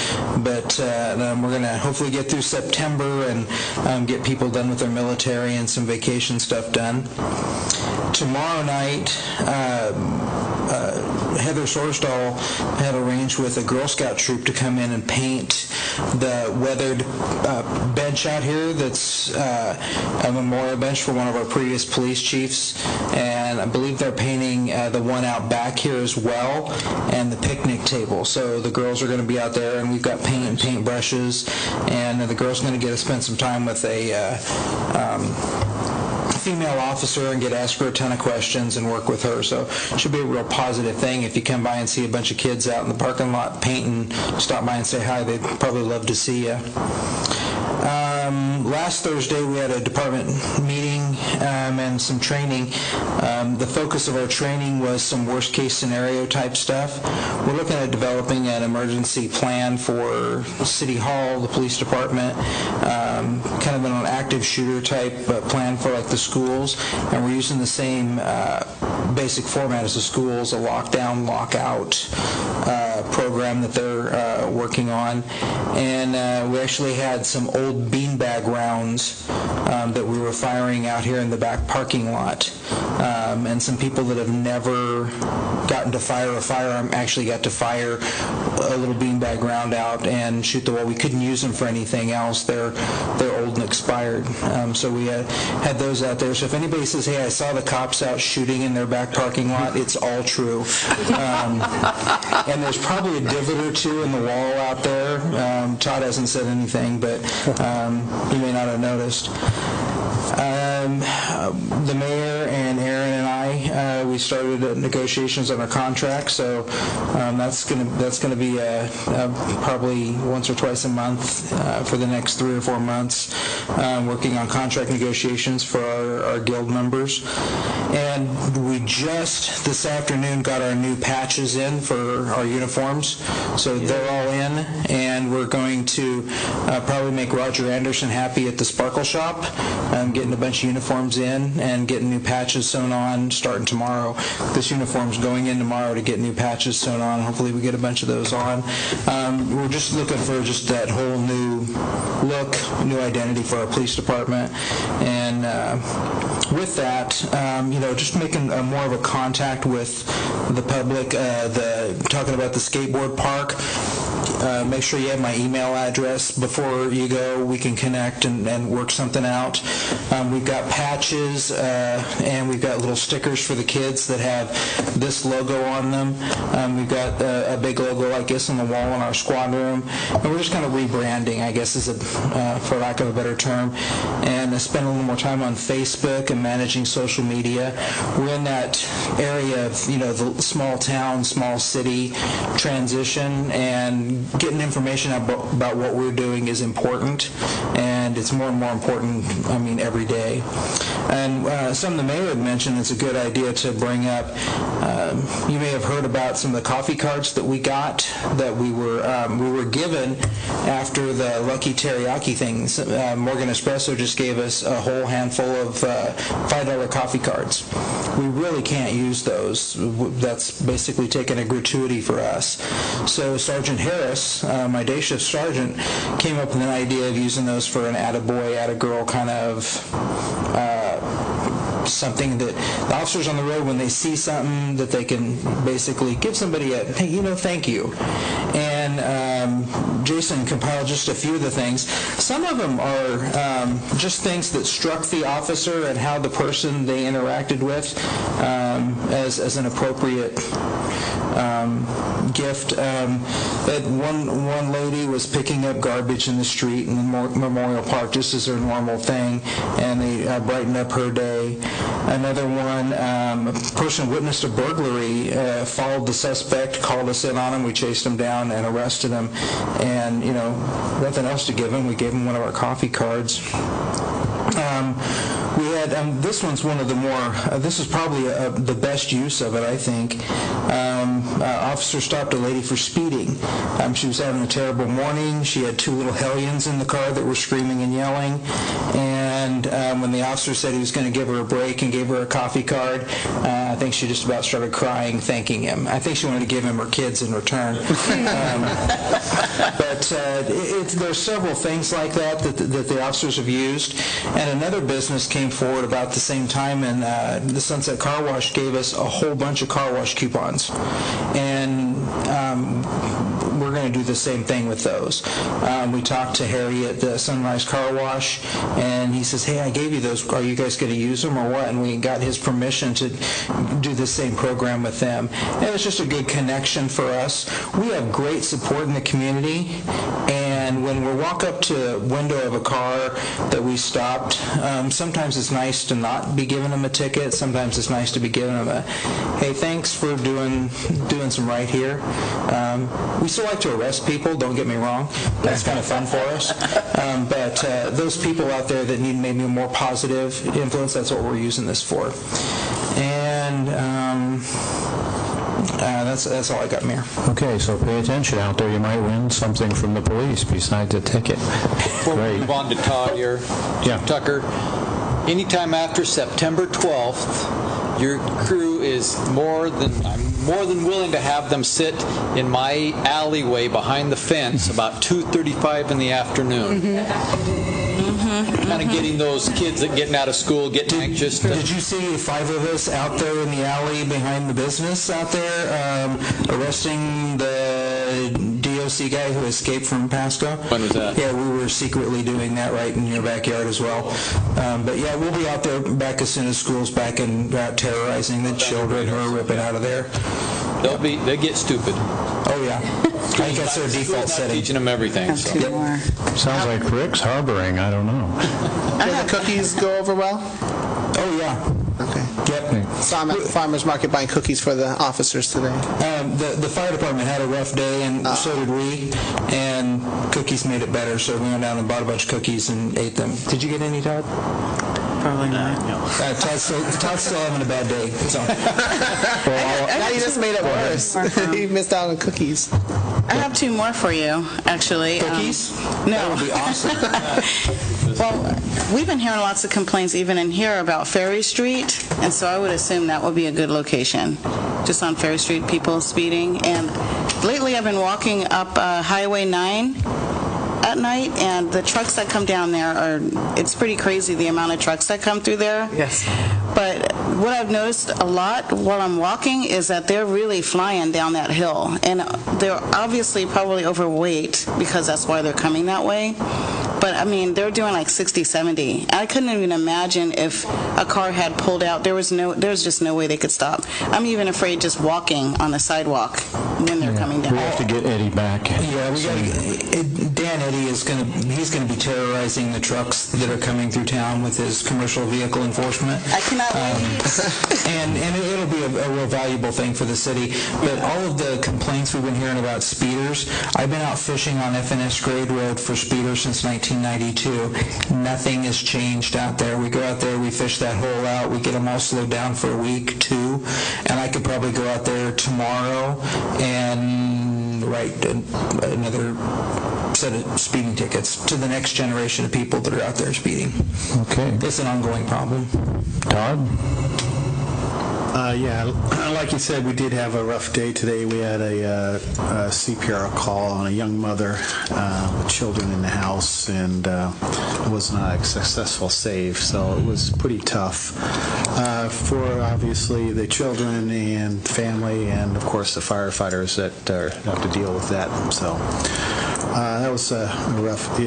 but we're going to hopefully get through September and get people done with their military and some vacation stuff done. Tomorrow night, Heather Sorsdahl had arranged with a Girl Scout troop to come in and paint the weathered bench out here that's a memorial bench for one of our previous police chiefs, and I believe they're painting the one out back here as well, and the picnic table. So the girls are going to be out there, and we've got paint and paint brushes, and the girls are going to get to spend some time with a female officer and get asked her a ton of questions and work with her. So it should be a real positive thing. If you come by and see a bunch of kids out in the parking lot painting, stop by and say hi. They'd probably love to see you. Last Thursday we had a department meeting and some training. The focus of our training was some worst case scenario type stuff. We're looking at developing an emergency plan for City Hall, the police department, kind of an active shooter type plan for like the schools, and we're using the same basic format as the schools, a lockdown, lockout program that they're working on. And we actually had some old beanbag rounds that we were firing out here in the back parking lot. And some people that have never gotten to fire a firearm actually got to fire a little beanbag round out and shoot the wall. We couldn't use them for anything else. They're old and expired. So we had those out there. So if anybody says, hey, I saw the cops out shooting in their back parking lot, it's all true. And there's probably a divot or two in the wall out there. Todd hasn't said anything, but you may not have noticed. The mayor and Aaron and I, we started negotiations on our contract, so that's gonna be probably once or twice a month for the next 3 or 4 months, working on contract negotiations for our guild members. And we just this afternoon got our new patches in for our uniforms, so they're all in, and we're going to probably make Roger Anderson happy at the Sparkle Shop, getting a bunch of uniforms in and getting new patches sewn on starting tomorrow. tomorrow. This uniform's going in tomorrow to get new patches sewn on. Hopefully we get a bunch of those on. We're just looking for just that whole new look, new identity for our police department. And with that, just making more of a contact with the public, talking about the skateboard park. Make sure you have my email address before you go. We can connect and work something out. We've got patches and we've got little stickers for the kids that have this logo on them. We've got a big logo like this on the wall in our squad room. And we're just kind of rebranding, I guess, is for lack of a better term. And spend a little more time on Facebook and managing social media. We're in that area of, the small town, small city transition, and getting information about what we're doing is important, and it's more and more important, every day. And something the mayor had mentioned, it's a good idea to bring up. You may have heard about some of the coffee cards that we got, that we were given after the Lucky Teriyaki things. Morgan Espresso just gave us a whole handful of $5 coffee cards. We really can't use those. That's basically taking a gratuity for us. So Sergeant Harris, my day shift sergeant, came up with an idea of using those for an attaboy, attagirl kind of something that the officers on the road, when they see something, that they can basically give somebody a, hey, thank you. And Jason compiled just a few of the things. Some of them are just things that struck the officer and how the person they interacted with as an appropriate gift. That one lady was picking up garbage in the street in the Memorial Park just as their normal thing, and they brightened up her day. Another one, a person witnessed a burglary, followed the suspect, called us in on him, we chased him down and arrested him, and nothing else to give him. We gave him one of our coffee cards. We had, this one's one of the more, this is probably the best use of it, I think. Officer stopped a lady for speeding. She was having a terrible morning. She had two little hellions in the car that were screaming and yelling. And when the officer said he was going to give her a break and gave her a coffee card, I think she just about started crying, thanking him. I think she wanted to give him her kids in return. But there's several things like that the officers have used. And another business came forward about the same time, and the Sunset Car Wash gave us a whole bunch of car wash coupons. And we're going to do the same thing with those. We talked to Harry at the Sunrise Car Wash, and he says, hey, I gave you those. Are you guys going to use them or what? And we got his permission to do the same program with them. And it's just a good connection for us. We have great support in the community, and when we walk up to a window of a car that we stopped, sometimes it's nice to not be giving them a ticket. Sometimes it's nice to be giving them a, hey, thanks for doing some right here. We still like to arrest people, don't get me wrong. That's kind of fun for us. But those people out there that need maybe a more positive influence, that's what we're using this for. And that's all I got, Mayor. Okay, so pay attention out there. You might win something from the police besides a ticket. Before we move on to Todd here, Tucker, anytime after September 12th, your crew is I'm more than willing to have them sit in my alleyway behind the fence about 2:35 in the afternoon. Kind of getting those kids that getting out of school, getting anxious. Did you see 5 of us out there in the alley behind the business out there arresting the DOC guy who escaped from Pasco? When was that? Yeah, we were secretly doing that right in your backyard as well. But yeah, we'll be out there back as soon as school's back and out terrorizing the children who are ripping out of there. They get stupid. Oh yeah. I think that's their default setting. Teaching them everything. So. Sounds like Rick's harboring. I don't know. Did the cookies go over well? Oh yeah. Okay. Yep. So I'm at the farmer's market buying cookies for the officers today. The fire department had a rough day, and so did we, and cookies made it better, so we went down and bought a bunch of cookies and ate them. Did you get any, Todd? Probably not. Todd's still having a bad day. So. Now you just made it worse. He missed out on cookies. I have two more for you, actually. Cookies? No. That would be awesome. Well, we've been hearing lots of complaints even in here about Ferry Street, and so I would assume that would be a good location, just on Ferry Street, people speeding. And lately I've been walking up Highway 9 at night, and the trucks that come down there it's pretty crazy the amount of trucks that come through there. Yes. But what I've noticed a lot while I'm walking is that they're really flying down that hill, and they're obviously probably overweight because that's why they're coming that way. But I mean, they're doing like 60, 70. I couldn't even imagine if a car had pulled out. There was just no way they could stop. I'm even afraid just walking on the sidewalk when they're coming down. We have to get Eddie back. Yeah, we got to. Dan Eddie is going to be terrorizing the trucks that are coming through town with his commercial vehicle enforcement. I cannot wait. And it'll be a real valuable thing for the city. But all of the complaints we've been hearing about speeders, I've been out fishing on FNS Grade Road for speeders since 1992. Nothing has changed out there. We go out there, we fish that hole out, we get them all slowed down for a week, 2, and I could probably go out there tomorrow and write another set of speeding tickets to the next generation of people that are out there speeding. Okay. It's an ongoing problem. Todd? Yeah, like you said, we did have a rough day today. We had a CPR call on a young mother with children in the house, and it was not a successful save, so it was pretty tough for, obviously, the children and family, and, of course, the firefighters that have to deal with that. So that was a rough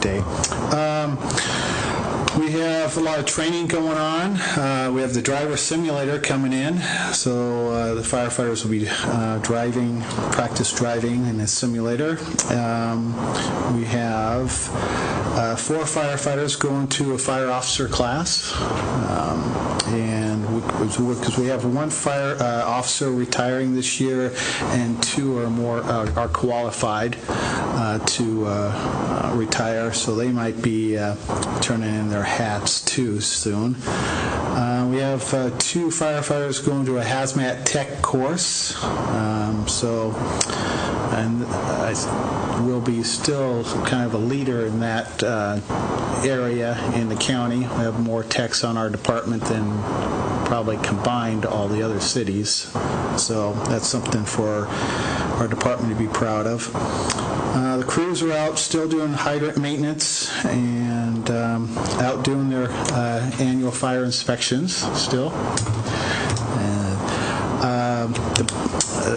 day. We have a lot of training going on. We have the driver simulator coming in, so the firefighters will be practice driving in a simulator. We have 4 firefighters going to a fire officer class, and because we have 1 fire officer retiring this year, and 2 or more are qualified to retire, so they might be turning in their hats too soon. We have 2 firefighters going to a hazmat tech course, and I will be still kind of a leader in that area in the county. We have more techs on our department than probably combined all the other cities, so that's something for our department to be proud of. The crews are out still doing hydrant maintenance and out doing their annual fire inspections still.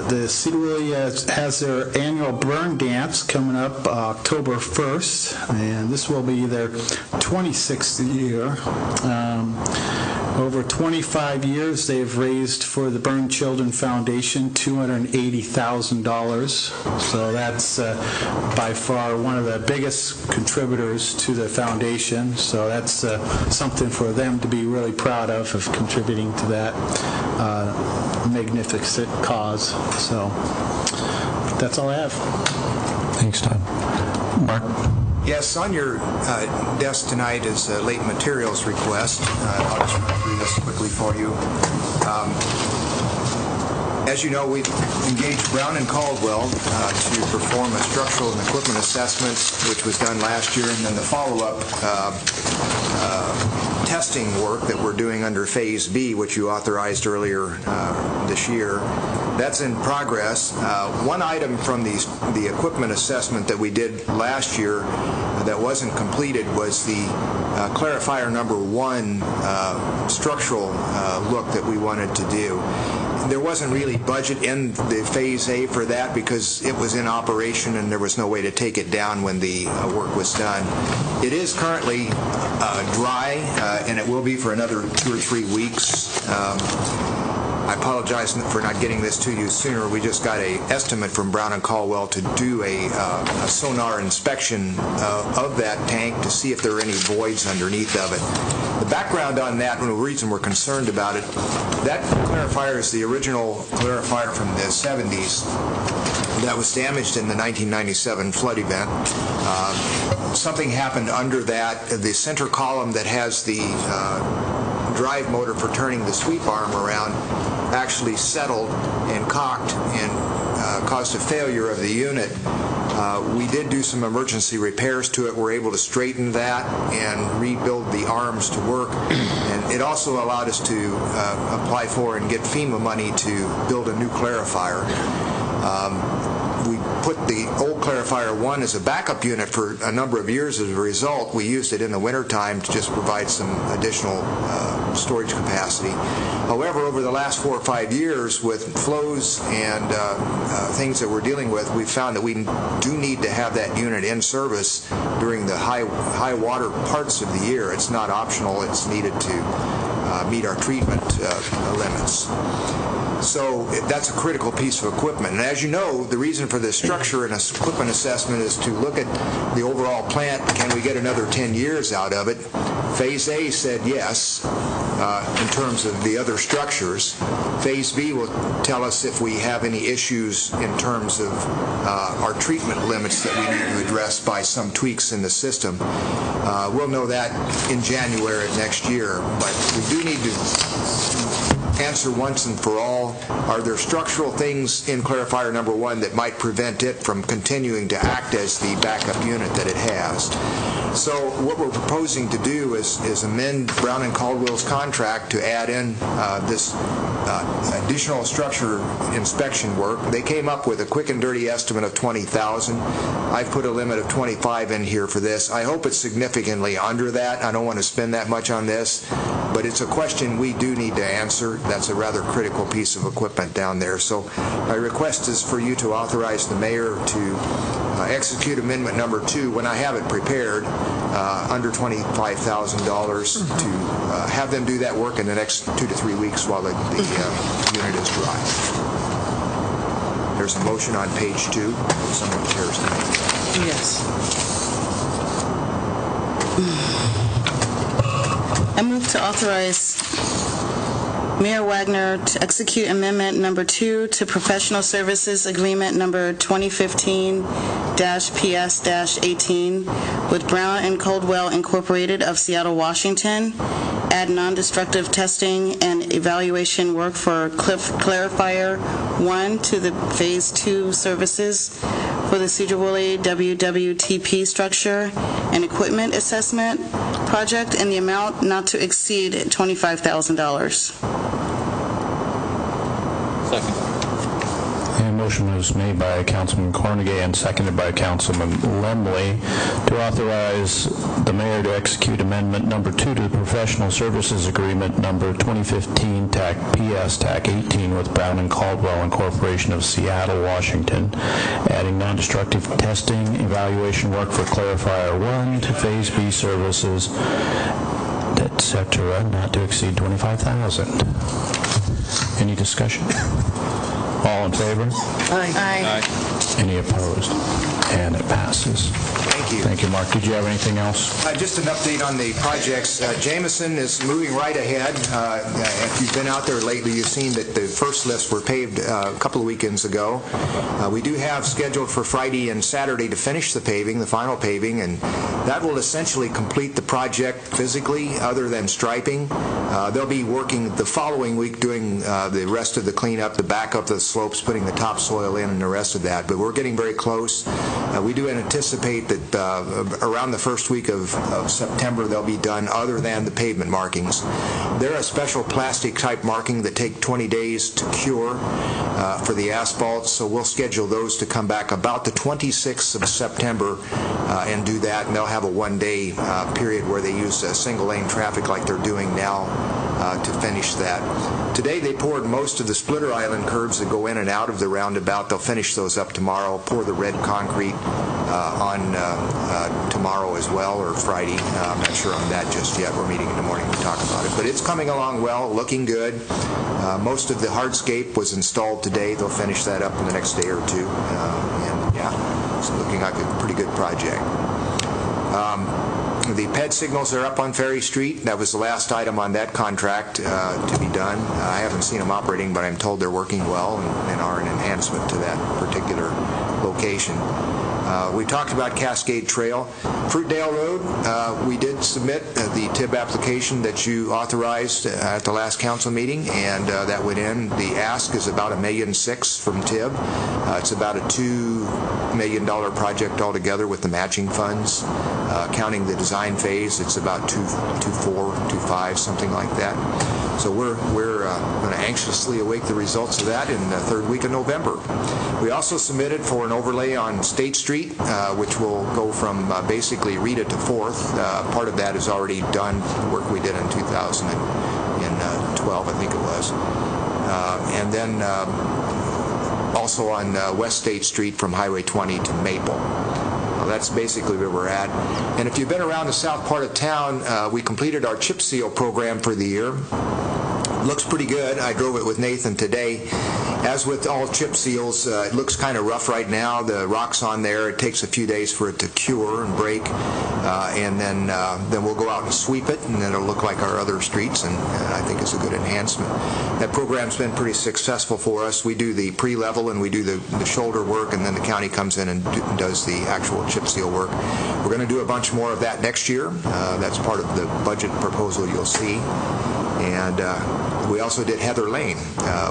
The Sedro-Woolley has their annual burn dance coming up October 1st, and this will be their 26th year. Over 25 years, they've raised for the Burn Children Foundation $280,000. So that's by far one of the biggest contributors to the foundation. So that's something for them to be really proud of contributing to that magnificent cause. So that's all I have. Thanks, Todd. Mark? Yes, on your desk tonight is a late materials request. I'll just run through this quickly for you. As you know, we've engaged Brown & Caldwell to perform a structural and equipment assessment, which was done last year, and then the follow-up testing work that we're doing under Phase B, which you authorized earlier this year. That's in progress. One item from the equipment assessment that we did last year that wasn't completed was the clarifier number 1 structural look that we wanted to do. There wasn't really budget in the Phase A for that because it was in operation and there was no way to take it down when the work was done. It is currently dry, and it will be for another 2 or 3 weeks. I apologize for not getting this to you sooner. We just got an estimate from Brown and Caldwell to do a sonar inspection of that tank to see if there are any voids underneath of it. The background on that, and the reason we're concerned about it, that clarifier is the original clarifier from the 70s that was damaged in the 1997 flood event. Something happened under that. The center column that has the drive motor for turning the sweep arm around actually settled and cocked and caused a failure of the unit. We did do some emergency repairs to it. We're able to straighten that and rebuild the arms to work. And it also allowed us to apply for and get FEMA money to build a new clarifier. We put the old clarifier 1 as a backup unit for a number of years. As a result, we used it in the wintertime to just provide some additional storage capacity. However, over the last 4 or 5 years, with flows and things that we're dealing with, we've found that we do need to have that unit in service during the high water parts of the year. It's not optional. It's needed to meet our treatment limits. So that's a critical piece of equipment. And as you know, the reason for this structure and equipment assessment is to look at the overall plant. Can we get another 10 years out of it? Phase A said yes in terms of the other structures. Phase B will tell us if we have any issues in terms of our treatment limits that we need to address by some tweaks in the system. We'll know that in January of next year. But we do need to answer once and for all, are there structural things in clarifier number 1 that might prevent it from continuing to act as the backup unit that it has? So what we're proposing to do is amend Brown and Caldwell's contract to add in this additional structure inspection work. They came up with a quick and dirty estimate of $20,000. I've put a limit of $25,000 in here for this. I hope it's significantly under that. I don't want to spend that much on this, but it's a question we do need to answer. That's a rather critical piece of equipment down there. So my request is for you to authorize the mayor to execute amendment number 2 when I have it prepared, under $25,000, to have them do that work in the next 2 to 3 weeks while the unit is dry. There's a motion on page 2. Someone cares to make that. Yes. I move to authorize Mayor Wagner to execute amendment number 2 to professional services agreement number 2015-PS-18 with Brown and Caldwell Incorporated of Seattle, Washington. Add non-destructive testing and evaluation work for clarifier 1 to the phase 2 services for the Sedro-Woolley WWTP structure and equipment assessment project in the amount not to exceed $25,000. Second. And motion was made by Councilman Cornegay and seconded by Councilman Lemley to authorize the mayor to execute amendment number 2 to the professional services agreement number 2015-PS-18 with Brown and Caldwell Incorporation of Seattle, Washington, adding non-destructive testing, evaluation work for clarifier 1 to phase B services, etc., not to exceed $25,000. Any discussion? All in favor? Aye. Any opposed? And it passes. Thank you. Thank you, Mark. Did you have anything else? Just an update on the projects. Jameson is moving right ahead. If you've been out there lately, you've seen that the first lifts were paved a couple of weekends ago. We do have scheduled for Friday and Saturday to finish the paving, the final paving, and that will essentially complete the project physically, other than striping. They'll be working the following week doing the rest of the cleanup, the backup of the slopes, putting the topsoil in, and the rest of that. But we're getting very close. We do anticipate that around the first week of September they'll be done, other than the pavement markings. They're a special plastic type marking that take 20 days to cure for the asphalt, so we'll schedule those to come back about the 26th of September and do that, and they'll have a one-day period where they use single lane traffic like they're doing now to finish that. Today they poured most of the splitter island curbs that go in and out of the roundabout. They'll finish those up tomorrow, pour the red concrete on tomorrow as well, or Friday. I'm not sure on that just yet. We're meeting in the morning to talk about it. But it's coming along well, looking good. Most of the hardscape was installed today. They'll finish that up in the next day or two. And yeah, it's looking like a pretty good project. The PED signals are up on Ferry Street. That was the last item on that contract to be done. I haven't seen them operating, but I'm told they're working well and are an enhancement to that particular location. We talked about Cascade Trail. Fruitdale Road, we did submit the TIB application that you authorized at the last council meeting, and that went in. The ask is about $1.6 million from TIB. It's about a $2 million project altogether with the matching funds. Counting the design phase, it's about 2.4, 2.5, something like that. So we're going to anxiously await the results of that in the third week of November. We also submitted for an overlay on State Street, which will go from basically Rita to 4th. Part of that is already done, the work we did in 2012, I think it was. And then also on West State Street from Highway 20 to Maple. That's basically where we're at. And if you've been around the south part of town, we completed our chip seal program for the year. Looks pretty good. I drove it with Nathan today. As with all chip seals, it looks kind of rough right now. The rock's on there. It takes a few days for it to cure and break, and then we'll go out and sweep it, and then it'll look like our other streets, and I think it's a good enhancement. That program's been pretty successful for us. We do the pre-level and we do the shoulder work, and then the county comes in and does the actual chip seal work. We're going to do a bunch more of that next year. That's part of the budget proposal you'll see. And we also did Heather Lane,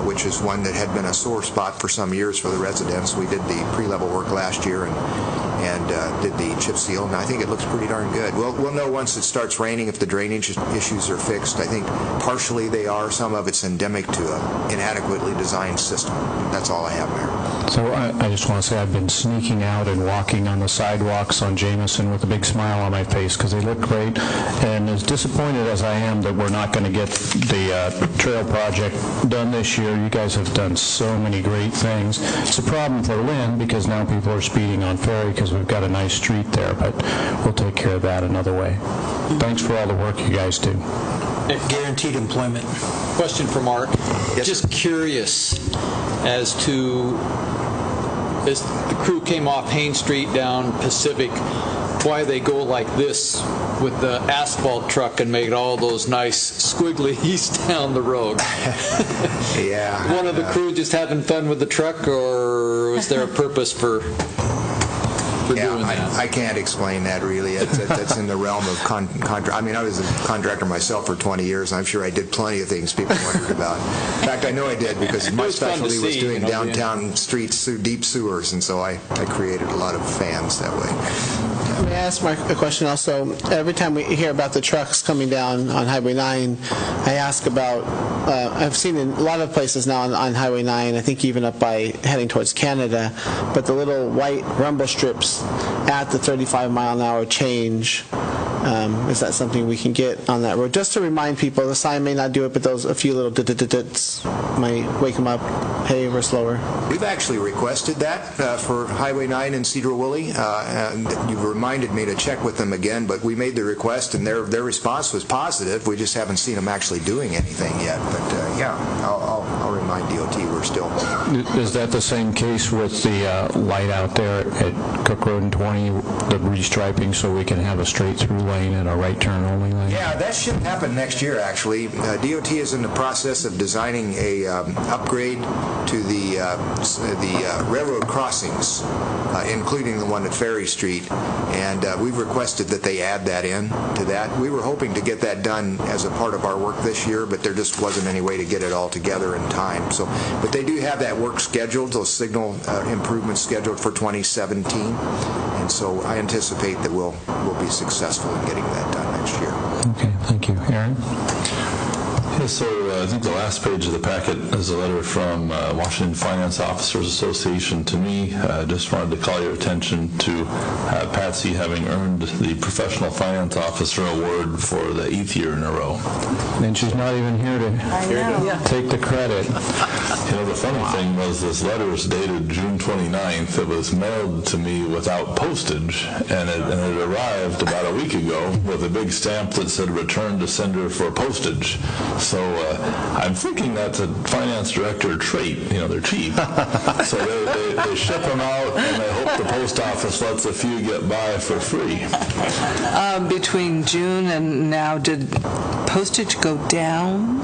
which is one that had been a sore spot for some years for the residents. We did the pre-level work last year and did the chip seal, and I think it looks pretty darn good. We'll know once it starts raining if the drainage issues are fixed. I think partially they are. Some of it's endemic to an inadequately designed system. That's all I have there. So I just want to say I've been sneaking out and walking on the sidewalks on Jameson with a big smile on my face because they look great. And as disappointed as I am that we're not going to get the trail project done this year, you guys have done so many great things. It's a problem for Lynn because now people are speeding on Ferry because we've got a nice street there, but we'll take care of that another way. Thanks for all the work you guys do. Guaranteed employment. Question for Mark. Yes, just curious as to, as the crew came off Hain Street down Pacific, why they go like this with the asphalt truck and make all those nice squigglies down the road. Yeah. One of the crew just having fun with the truck, or was there a purpose for doing that? I can't explain that really. That's in the realm of contract. I mean, I was a contractor myself for 20 years, and I'm sure I did plenty of things people wondered about. In fact, I know I did because my specialty was doing downtown streets, deep sewers, and so I created a lot of fans that way. May I ask Mark a question also? Every time we hear about the trucks coming down on Highway 9, I ask about, I've seen in a lot of places now on Highway 9, I think even up by heading towards Canada, but the little white rumble strips at the 35-mile-an-hour change, is that something we can get on that road? Just to remind people, the sign may not do it, but those a few little dit-dit-dits might wake them up, hey, we're slower. We've actually requested that for Highway 9 and Sedro-Woolley, and you've reminded me to check with them again, but we made the request, and their response was positive. We just haven't seen them actually doing anything yet. But yeah, I'll remind DOT we're still. Is that the same case with the light out there at Cook Road and 20, the restriping so we can have a straight-through lane and a right turn only lane? Yeah, that should happen next year, actually. DOT is in the process of designing a upgrade to the railroad crossings, including the one at Ferry Street, and we've requested that they add that in to that. We were hoping to get that done as a part of our work this year, but there just wasn't any way to get it all together in time. So, but they do have that work scheduled, those signal improvements scheduled for 2017, and so I anticipate that we'll be successful in getting that done next year. Okay, thank you. Aaron? So I think the last page of the packet is a letter from Washington Finance Officers Association to me. Just wanted to call your attention to Patsy having earned the Professional Finance Officer Award for the 8th year in a row. And she's not even here to take the credit. You know, the funny thing was this letter is dated June 29th. It was mailed to me without postage, and it arrived about a week ago with a big stamp that said return to sender for postage. So I'm thinking that's a finance director trait. You know, they're cheap. So they ship them out, and they hope the post office lets a few get by for free. Between June and now, did postage go down?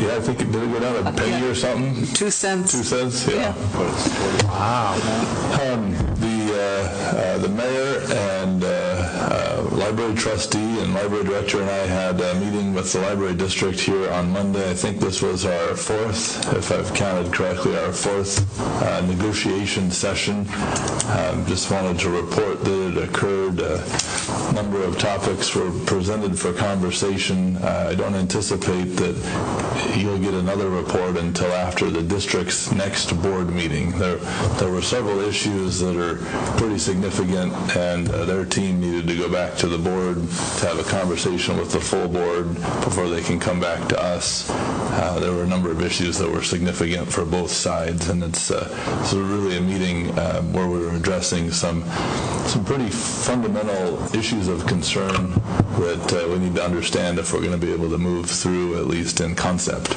Yeah, I think did it go down a penny or something? 2 cents. 2 cents, yeah. Wow. The mayor and library trustee and library director and I had a meeting with the library district here on Monday. I think this was our 4th, if I've counted correctly, our 4th negotiation session. Just wanted to report that it occurred. A number of topics were presented for conversation. I don't anticipate that you'll get another report until after the district's next board meeting. There were several issues that are pretty significant, and their team needed to go back to the board to have a conversation with the full board before they can come back to us. There were a number of issues that were significant for both sides, and it's really a meeting where we were addressing some pretty fundamental issues of concern that we need to understand if we're going to be able to move through, at least in concept.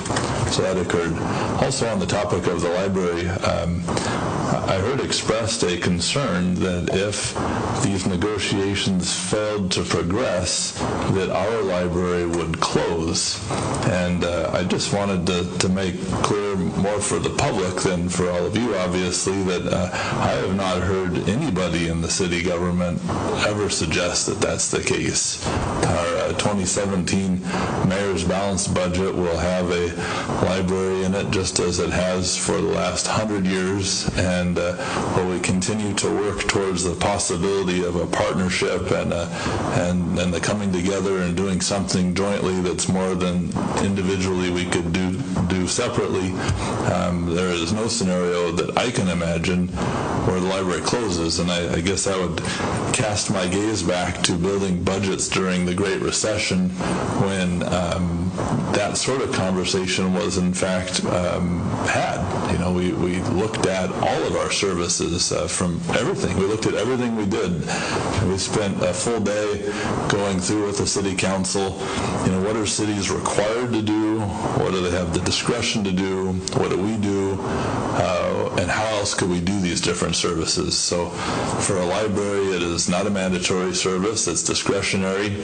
So that occurred. Also on the topic of the library, I heard expressed a concern that if these negotiations failed to progress, that our library would close. And I just wanted to make clear, more for the public than for all of you, obviously, that I have not heard anybody in the city government ever suggest that that's the case. Our 2017 Mayor's Balanced Budget will have a library in it, just as it has for the last 100 years, and will we continue to work towards the possibility of a partnership and the coming together and doing something jointly that's more than individually we could do separately. There is no scenario that I can imagine where the library closes, and I guess I would cast my gaze back to building budgets during the Great Recession when that sort of conversation was in fact had. You know, we looked at all of our services from everything. We looked at everything we did. And we spent a full day going through with the city council, you know, what are cities required to do? What do they have the discretion to do? What do we do? And how else could we do these different services? So for a library, it is not a mandatory service. It's discretionary,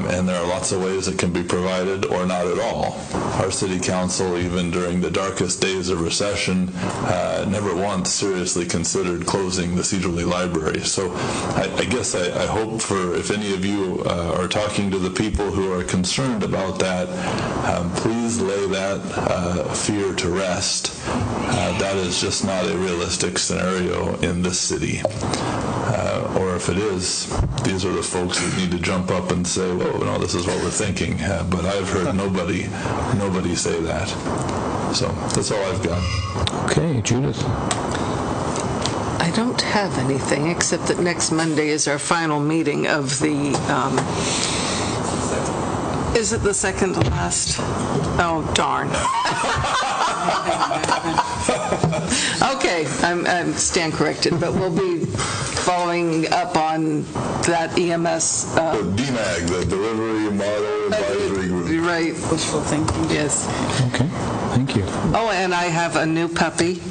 and there are lots of ways it can be provided or not at all. Our city council, even during the darkest days of recession, never once seriously considered closing the Sedro-Woolley Library. So I guess I hope for, if any of you are talking to the people who are concerned about that, please lay that fear to rest. That is just not a realistic scenario in this city. Or if it is, these are the folks who need to jump up and say, "Whoa, no, this is what we're thinking." But I've heard nobody say that. So that's all I've got. Okay, Judith. I don't have anything except that next Monday is our final meeting of the. Is it the second to last? Oh, darn. Okay, I'm stand corrected, but we'll be following up on that EMS. The DMAG, the Delivery Model Advisory Group. Right. Wishful thinking. Yes. Okay, thank you. Oh, and I have a new puppy,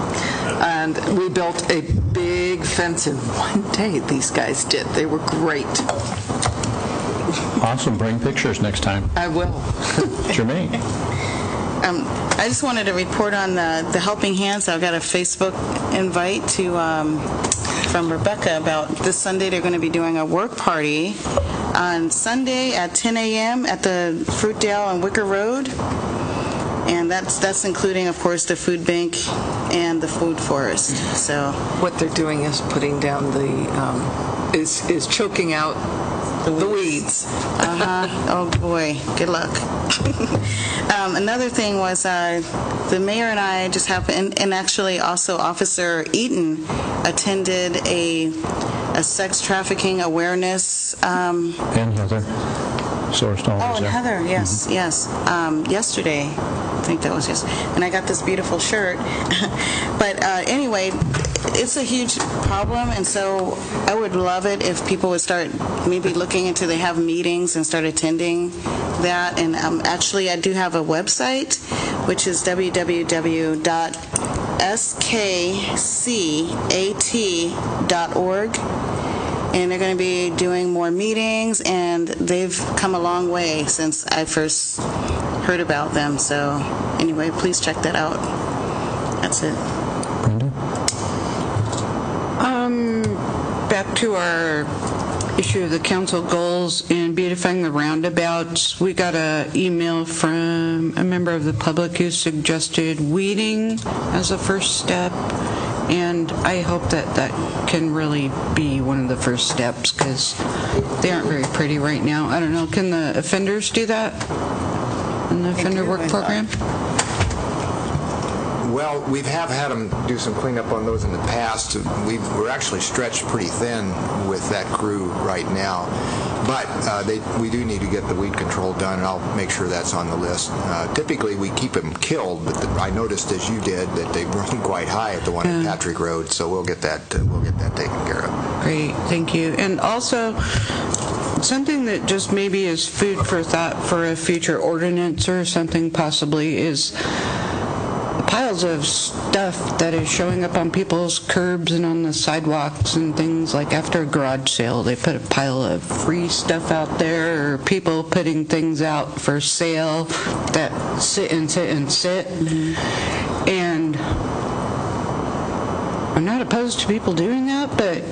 and we built a big fence in one day. These guys did. They were great. Awesome. Bring pictures next time. I will. Jermaine. I just wanted to report on the Helping Hands. I've got a Facebook invite from Rebecca about this Sunday. They're going to be doing a work party on Sunday at 10 a.m. at the Fruitdale on Wicker Road. And that's including, of course, the food bank and the food forest. So what they're doing is putting down the is choking out the weeds. Oh boy, good luck. Another thing was the mayor and I just happened, and actually also Officer Eaton attended a sex trafficking awareness. And Heather Sourced. Oh, and Heather, yes, yes. Yesterday, I think that was yesterday. And I got this beautiful shirt. But anyway, it's a huge problem, and so I would love it if people would start maybe looking into, they have meetings and start attending that. And actually, I do have a website, which is www.skcat.org. And they're going to be doing more meetings, and they've come a long way since I first heard about them. So anyway, please check that out. That's it. Back to our issue of the council goals and beautifying the roundabouts. We got an email from a member of the public who suggested weeding as a first step. And I hope that that can really be one of the first steps, because they aren't very pretty right now. I don't know, can the offenders do that in the offender work program? Well, we have had them do some cleanup on those in the past. We're actually stretched pretty thin with that crew right now. But we do need to get the weed control done, and I'll make sure that's on the list. Typically, we keep them killed, but I noticed, as you did, that they've grown quite high at the one at Patrick Road, so we'll get that taken care of. Great, thank you. And also, something that just maybe is food for thought for a future ordinance or something possibly is piles of stuff that is showing up on people's curbs and on the sidewalks and things. Like after a garage sale, they put a pile of free stuff out there, or people putting things out for sale that sit and sit and sit. And I'm not opposed to people doing that, but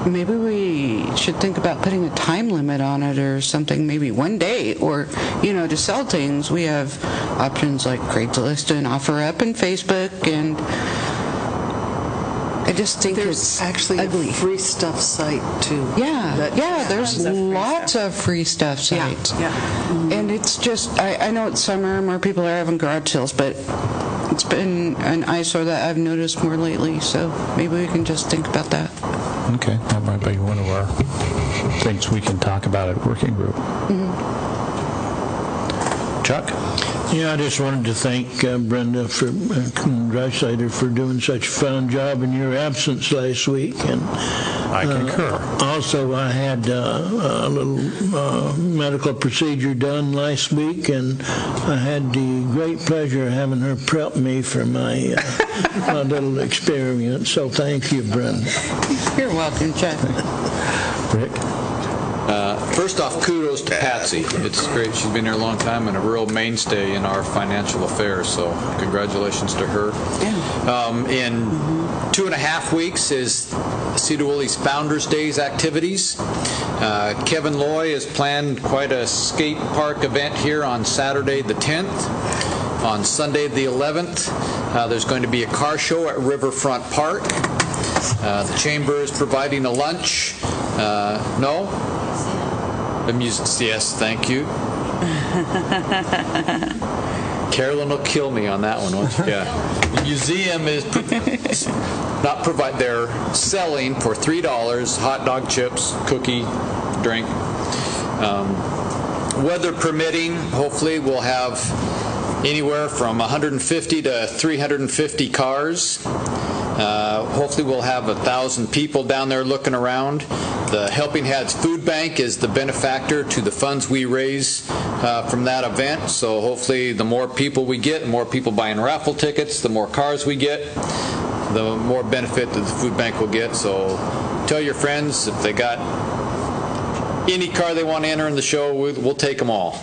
maybe we should think about putting a time limit on it or something, maybe one day, or, to sell things. We have options like Craigslist and OfferUp and Facebook, and I just think it's actually ugly. A free stuff site, too. There's lots of free stuff sites. And it's just, I know it's summer, more people are having garage sales, but it's been an eyesore that I've noticed more lately, so maybe we can just think about that. Okay, that might be one of our things we can talk about at working group. Chuck? Yeah, I just wanted to thank Brenda Dreisaitl for doing such a fine job in your absence last week. And I concur. Also, I had a little medical procedure done last week, and I had the great pleasure of having her prep me for my little experience. So thank you, Brenda. You're welcome, Chuck. Rick? First off, kudos to Patsy. It's great. She's been here a long time and a real mainstay in our financial affairs, so congratulations to her. In 2.5 weeks is Sedro-Woolley's Founders Days activities. Kevin Loy has planned quite a skate park event here on Saturday the 10th. On Sunday the 11th, there's going to be a car show at Riverfront Park. The Chamber is providing a lunch. No? The music, yes, thank you. Carolyn will kill me on that one, won't you? Yeah. The museum is they're selling for $3 hot dog, chips, cookie, drink. Weather permitting, hopefully we'll have anywhere from 150 to 350 cars. Hopefully we'll have 1,000 people down there looking around. The Helping Hands Food Bank is the benefactor to the funds we raise from that event. So hopefully the more people we get, the more people buying raffle tickets, the more cars we get, the more benefit that the food bank will get. So tell your friends if they got any car they want to enter in the show, we'll take them all.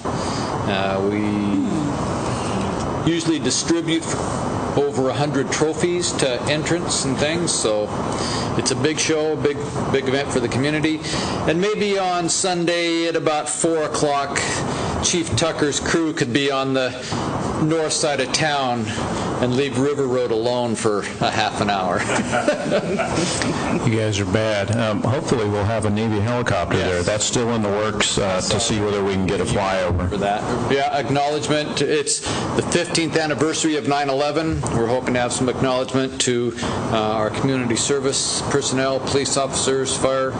We usually distribute over 100 trophies to entrants and things, so it's a big show, big event for the community. And maybe on Sunday at about 4 o'clock, Chief Tucker's crew could be on the north side of town and leave River Road alone for a half an hour. You guys are bad. Hopefully we'll have a Navy helicopter there. That's still in the works to see whether we can get a flyover. For that. Yeah, acknowledgement. It's the 15th anniversary of 9/11. We're hoping to have some acknowledgement to our community service personnel, police officers, fire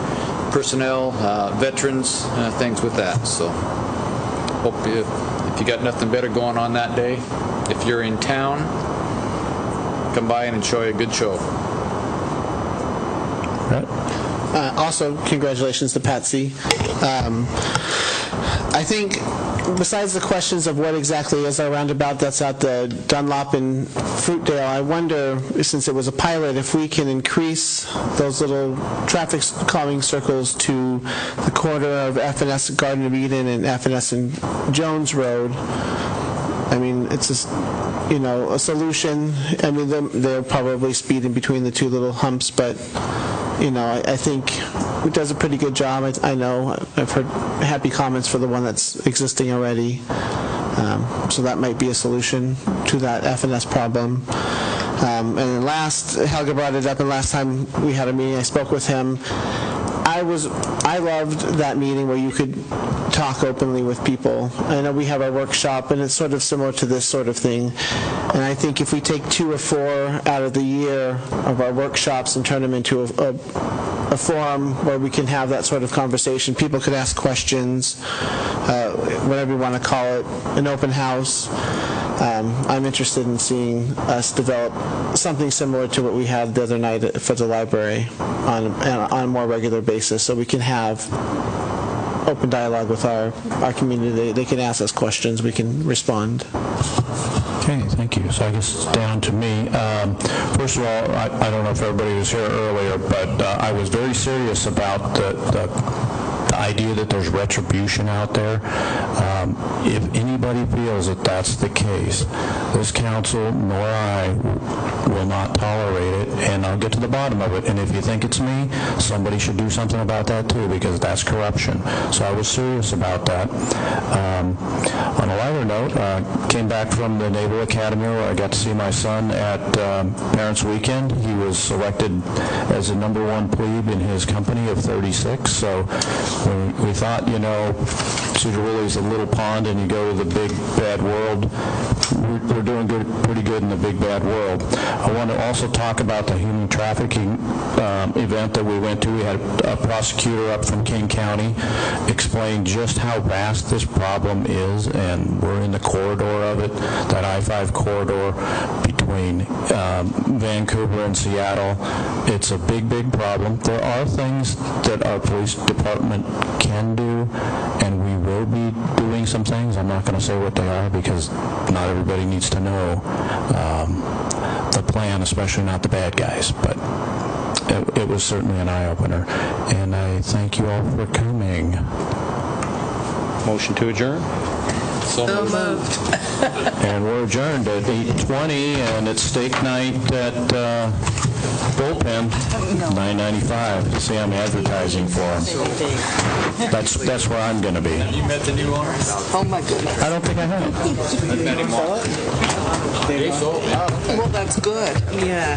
personnel, veterans, things with that. So hope if you got nothing better going on that day, if you're in town, come by and enjoy a good show. Also, congratulations to Patsy. I think besides the questions of what exactly is our roundabout that's at the Dunlop and Fruitdale, I wonder, since it was a pilot, if we can increase those little traffic calming circles to the corner of F&S Garden of Eden and F&S and Jones Road. I mean, it's just, a solution. I mean, they're probably speeding between the two little humps, but I think it does a pretty good job. I know I've heard happy comments for the one that's existing already. So that might be a solution to that F&S problem. And then last, Helga brought it up, and last time we had a meeting, I spoke with him. I loved that meeting where you could talk openly with people. I know we have our workshop, and it's sort of similar to this sort of thing. And I think if we take 2 or 4 out of the year of our workshops and turn them into a forum where we can have that sort of conversation, people could ask questions, whatever you want to call it, an open house. I'm interested in seeing us develop something similar to what we had the other night for the library on a more regular basis, so we can have open dialogue with our community. They can ask us questions, we can respond. Okay, thank you. So I guess it's down to me. First of all, I don't know if everybody was here earlier, but I was very serious about the idea that there's retribution out there. If anybody feels that that's the case, this council nor I will not tolerate it, and I'll get to the bottom of it. And if you think it's me, somebody should do something about that too, because that's corruption. So I was serious about that. On a lighter note, came back from the Naval Academy where I got to see my son at Parents Weekend. He was selected as the #1 plebe in his company of 36. So we thought, Sedro-Woolley's a little pond and you go to the big bad world. We're doing pretty good in the big bad world. I want to also talk about the human trafficking event that we went to. We had a prosecutor up from King County explain just how vast this problem is, and we're in the corridor of it, that I-5 corridor between Vancouver and Seattle. It's a big, big problem. There are things that our police department can do, and we will be doing some things. I'm not going to say what they are because not everybody needs to know the plan, especially not the bad guys. But it was certainly an eye-opener, and I thank you all for coming. Motion to adjourn? So moved. And we're adjourned at 8:20, and it's steak night at Bullpen, $9.95. See, I'm advertising for them. That's where I'm going to be. Have you met the new owners? Oh, my goodness. I don't think I have. I've met him all. Well, that's good. Yeah.